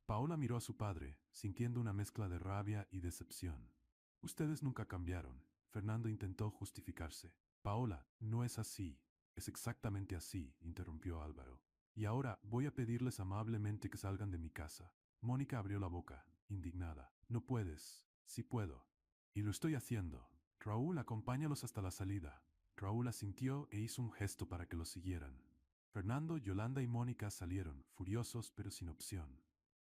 A: Paola miró a su padre, sintiendo una mezcla de rabia y decepción. Ustedes nunca cambiaron. Fernando intentó justificarse. Paola, no es así. Es exactamente así, interrumpió Álvaro. Y ahora voy a pedirles amablemente que salgan de mi casa. Mónica abrió la boca, indignada. No puedes. Sí puedo. Y lo estoy haciendo. Raúl, acompáñalos hasta la salida. Raúl asintió e hizo un gesto para que lo siguieran. Fernando, Yolanda y Mónica salieron, furiosos pero sin opción.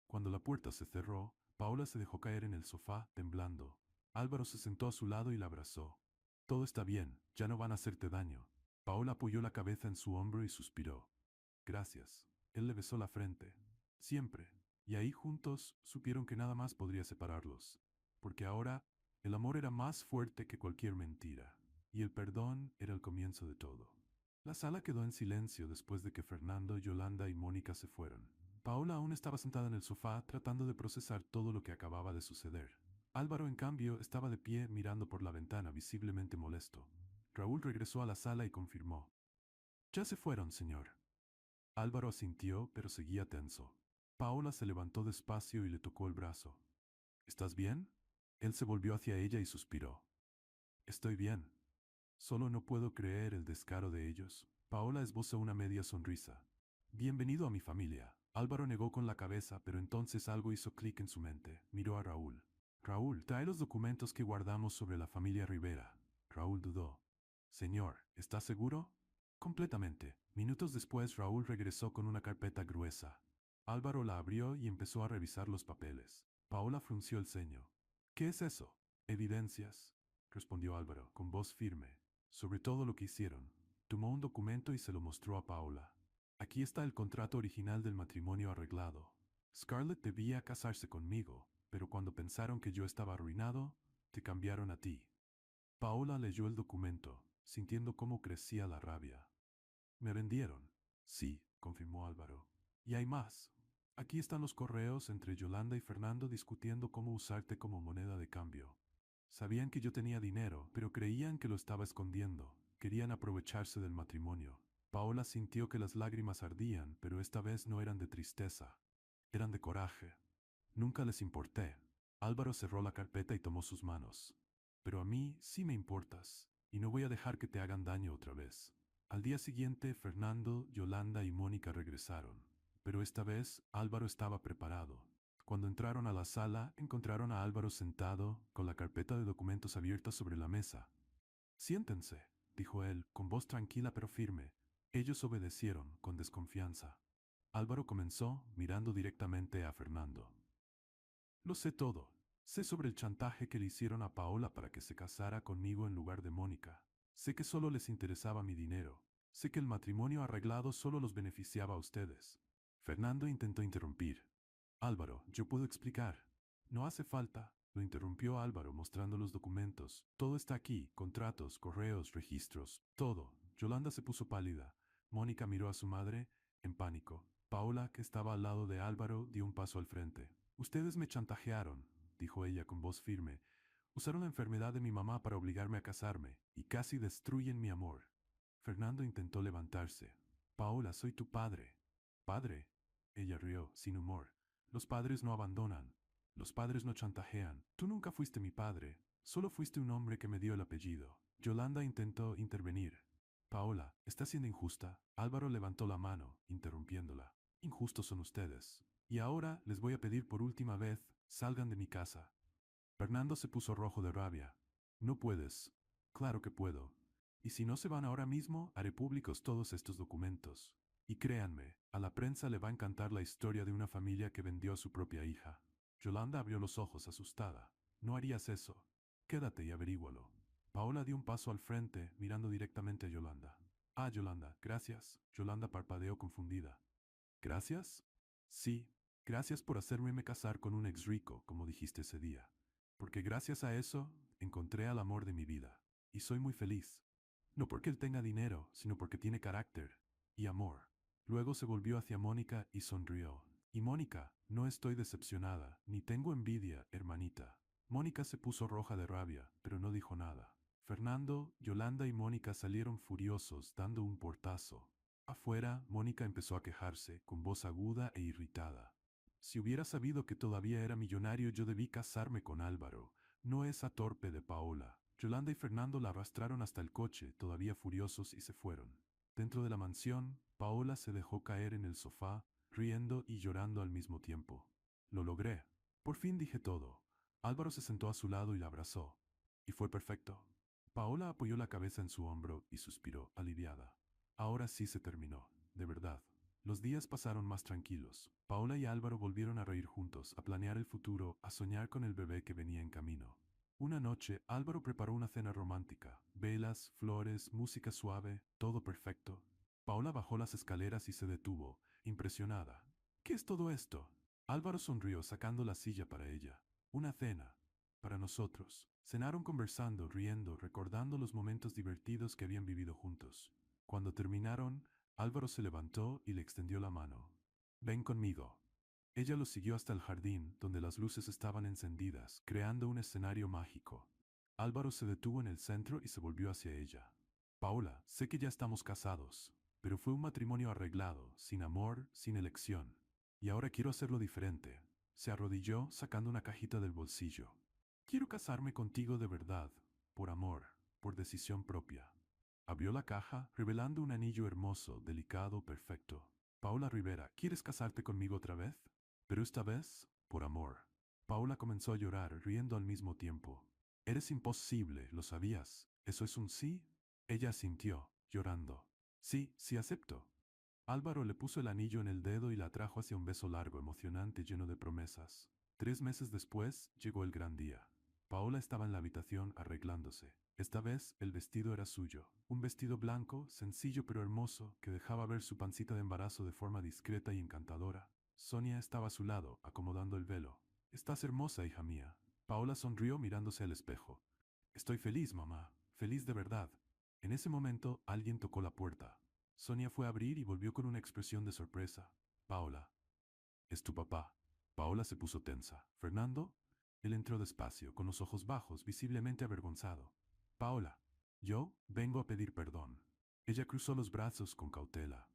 A: Cuando la puerta se cerró, Paola se dejó caer en el sofá, temblando. Álvaro se sentó a su lado y la abrazó. Todo está bien, ya no van a hacerte daño. Paola apoyó la cabeza en su hombro y suspiró. Gracias. Él le besó la frente. Siempre. Y ahí juntos supieron que nada más podría separarlos. Porque ahora el amor era más fuerte que cualquier mentira. Y el perdón era el comienzo de todo. La sala quedó en silencio después de que Fernando, Yolanda y Mónica se fueron. Paola aún estaba sentada en el sofá tratando de procesar todo lo que acababa de suceder. Álvaro, en cambio, estaba de pie mirando por la ventana, visiblemente molesto. Raúl regresó a la sala y confirmó. Ya se fueron, señor. Álvaro asintió, pero seguía tenso. Paola se levantó despacio y le tocó el brazo. ¿Estás bien? Él se volvió hacia ella y suspiró. Estoy bien. Solo no puedo creer el descaro de ellos. Paola esbozó una media sonrisa. Bienvenido a mi familia. Álvaro negó con la cabeza, pero entonces algo hizo clic en su mente. Miró a Raúl. Raúl, trae los documentos que guardamos sobre la familia Rivera. Raúl dudó. Señor, ¿está seguro? Completamente. Minutos después, Raúl regresó con una carpeta gruesa. Álvaro la abrió y empezó a revisar los papeles. Paola frunció el ceño. ¿Qué es eso? Evidencias, respondió Álvaro, con voz firme. Sobre todo lo que hicieron. Tomó un documento y se lo mostró a Paola. Aquí está el contrato original del matrimonio arreglado. Scarlett debía casarse conmigo, pero cuando pensaron que yo estaba arruinado, te cambiaron a ti. Paola leyó el documento, sintiendo cómo crecía la rabia. Me vendieron. Sí, confirmó Álvaro. Y hay más. Aquí están los correos entre Yolanda y Fernando discutiendo cómo usarte como moneda de cambio. Sabían que yo tenía dinero, pero creían que lo estaba escondiendo. Querían aprovecharse del matrimonio. Paola sintió que las lágrimas ardían, pero esta vez no eran de tristeza. Eran de coraje. Nunca les importé. Álvaro cerró la carpeta y tomó sus manos. Pero a mí sí me importas, y no voy a dejar que te hagan daño otra vez. Al día siguiente, Fernando, Yolanda y Mónica regresaron. Pero esta vez, Álvaro estaba preparado. Cuando entraron a la sala, encontraron a Álvaro sentado, con la carpeta de documentos abierta sobre la mesa. Siéntense, dijo él, con voz tranquila pero firme. Ellos obedecieron, con desconfianza. Álvaro comenzó, mirando directamente a Fernando. Lo sé todo. Sé sobre el chantaje que le hicieron a Paola para que se casara conmigo en lugar de Mónica. Sé que solo les interesaba mi dinero. Sé que el matrimonio arreglado solo los beneficiaba a ustedes. Fernando intentó interrumpir. Álvaro, yo puedo explicar. No hace falta, lo interrumpió Álvaro mostrando los documentos. Todo está aquí, contratos, correos, registros, todo. Yolanda se puso pálida. Mónica miró a su madre, en pánico. Paola, que estaba al lado de Álvaro, dio un paso al frente. Ustedes me chantajearon, dijo ella con voz firme. Usaron la enfermedad de mi mamá para obligarme a casarme, y casi destruyen mi amor. Fernando intentó levantarse. Paola, soy tu padre. ¿Padre? Ella rió, sin humor. Los padres no abandonan. Los padres no chantajean. Tú nunca fuiste mi padre. Solo fuiste un hombre que me dio el apellido. Yolanda intentó intervenir. Paola, ¿estás siendo injusta? Álvaro levantó la mano, interrumpiéndola. Injustos son ustedes. Y ahora les voy a pedir por última vez, salgan de mi casa. Fernando se puso rojo de rabia. No puedes. Claro que puedo. Y si no se van ahora mismo, haré públicos todos estos documentos. Y créanme, a la prensa le va a encantar la historia de una familia que vendió a su propia hija. Yolanda abrió los ojos asustada. No harías eso. Quédate y averígualo. Paola dio un paso al frente, mirando directamente a Yolanda. Ah, Yolanda, gracias. Yolanda parpadeó confundida. ¿Gracias? Sí, gracias por hacerme casar con un ex rico, como dijiste ese día. Porque gracias a eso, encontré al amor de mi vida. Y soy muy feliz. No porque él tenga dinero, sino porque tiene carácter y amor. Luego se volvió hacia Mónica y sonrió. Y Mónica, no estoy decepcionada, ni tengo envidia, hermanita. Mónica se puso roja de rabia, pero no dijo nada. Fernando, Yolanda y Mónica salieron furiosos, dando un portazo. Afuera, Mónica empezó a quejarse, con voz aguda e irritada. Si hubiera sabido que todavía era millonario, yo debí casarme con Álvaro, no esa torpe de Paola. Yolanda y Fernando la arrastraron hasta el coche, todavía furiosos, y se fueron. Dentro de la mansión, Paola se dejó caer en el sofá, riendo y llorando al mismo tiempo. Lo logré. Por fin dije todo. Álvaro se sentó a su lado y la abrazó. Y fue perfecto. Paola apoyó la cabeza en su hombro y suspiró, aliviada. Ahora sí se terminó, de verdad. Los días pasaron más tranquilos. Paola y Álvaro volvieron a reír juntos, a planear el futuro, a soñar con el bebé que venía en camino. Una noche, Álvaro preparó una cena romántica. Velas, flores, música suave, todo perfecto. Paola bajó las escaleras y se detuvo, impresionada. ¿Qué es todo esto? Álvaro sonrió sacando la silla para ella. Una cena. Para nosotros. Cenaron conversando, riendo, recordando los momentos divertidos que habían vivido juntos. Cuando terminaron, Álvaro se levantó y le extendió la mano. Ven conmigo. Ella lo siguió hasta el jardín, donde las luces estaban encendidas, creando un escenario mágico. Álvaro se detuvo en el centro y se volvió hacia ella. Paula, sé que ya estamos casados, pero fue un matrimonio arreglado, sin amor, sin elección. Y ahora quiero hacerlo diferente. Se arrodilló, sacando una cajita del bolsillo. Quiero casarme contigo de verdad, por amor, por decisión propia. Abrió la caja, revelando un anillo hermoso, delicado, perfecto. Paula Rivera, ¿quieres casarte conmigo otra vez? Pero esta vez, por amor. Paula comenzó a llorar, riendo al mismo tiempo. Eres imposible, ¿lo sabías? ¿Eso es un sí? Ella asintió, llorando. Sí, sí acepto. Álvaro le puso el anillo en el dedo y la atrajo hacia un beso largo, emocionante, lleno de promesas. 3 meses después, llegó el gran día. Paola estaba en la habitación arreglándose. Esta vez, el vestido era suyo. Un vestido blanco, sencillo pero hermoso, que dejaba ver su pancita de embarazo de forma discreta y encantadora. Sonia estaba a su lado, acomodando el velo. Estás hermosa, hija mía. Paola sonrió mirándose al espejo. Estoy feliz, mamá. Feliz de verdad. En ese momento, alguien tocó la puerta. Sonia fue a abrir y volvió con una expresión de sorpresa. Paola, es tu papá. Paola se puso tensa. ¿Fernando? Él entró despacio, con los ojos bajos, visiblemente avergonzado. Paola, yo vengo a pedir perdón. Ella cruzó los brazos con cautela.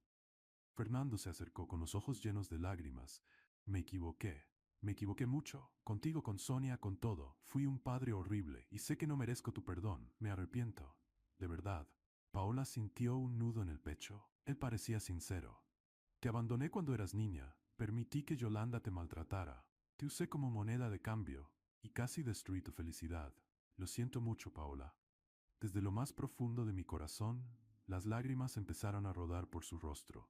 A: Fernando se acercó con los ojos llenos de lágrimas. Me equivoqué. Me equivoqué mucho. Contigo, con Sonia, con todo. Fui un padre horrible y sé que no merezco tu perdón. Me arrepiento. De verdad. Paola sintió un nudo en el pecho. Él parecía sincero. Te abandoné cuando eras niña. Permití que Yolanda te maltratara. Te usé como moneda de cambio y casi destruí tu felicidad. Lo siento mucho, Paola. Desde lo más profundo de mi corazón, las lágrimas empezaron a rodar por su rostro.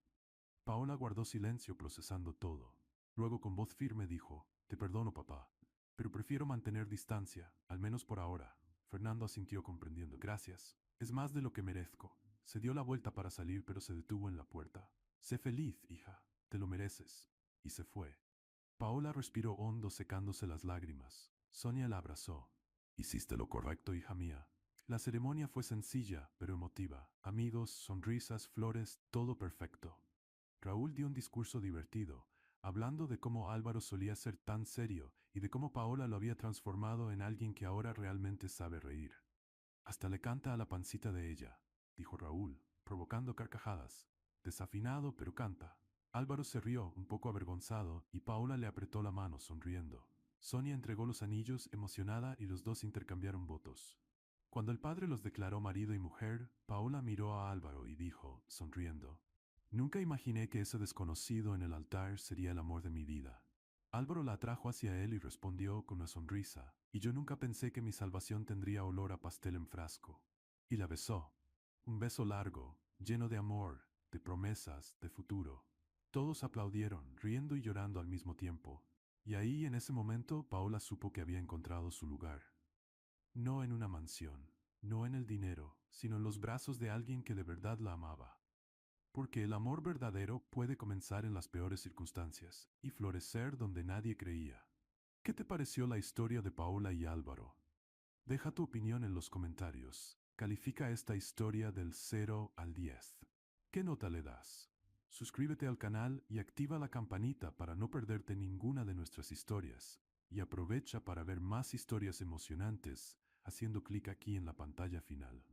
A: Paola guardó silencio procesando todo. Luego con voz firme dijo, te perdono, papá, pero prefiero mantener distancia, al menos por ahora. Fernando asintió comprendiendo. Gracias. Es más de lo que merezco. Se dio la vuelta para salir, pero se detuvo en la puerta. Sé feliz, hija. Te lo mereces. Y se fue. Paola respiró hondo, secándose las lágrimas. Sonia la abrazó. Hiciste lo correcto, hija mía. La ceremonia fue sencilla, pero emotiva. Amigos, sonrisas, flores, todo perfecto. Raúl dio un discurso divertido, hablando de cómo Álvaro solía ser tan serio y de cómo Paola lo había transformado en alguien que ahora realmente sabe reír. Hasta le canta a la pancita de ella, dijo Raúl, provocando carcajadas. Desafinado, pero canta. Álvaro se rió, un poco avergonzado, y Paola le apretó la mano, sonriendo. Sonia entregó los anillos, emocionada, y los dos intercambiaron votos. Cuando el padre los declaró marido y mujer, Paola miró a Álvaro y dijo, sonriendo, nunca imaginé que ese desconocido en el altar sería el amor de mi vida. Álvaro la atrajo hacia él y respondió con una sonrisa, y yo nunca pensé que mi salvación tendría olor a pastel en frasco. Y la besó. Un beso largo, lleno de amor, de promesas, de futuro. Todos aplaudieron, riendo y llorando al mismo tiempo. Y ahí, en ese momento, Paola supo que había encontrado su lugar. No en una mansión, no en el dinero, sino en los brazos de alguien que de verdad la amaba. Porque el amor verdadero puede comenzar en las peores circunstancias y florecer donde nadie creía. ¿Qué te pareció la historia de Paola y Álvaro? Deja tu opinión en los comentarios. Califica esta historia del 0 al 10. ¿Qué nota le das? Suscríbete al canal y activa la campanita para no perderte ninguna de nuestras historias. Y aprovecha para ver más historias emocionantes haciendo clic aquí en la pantalla final.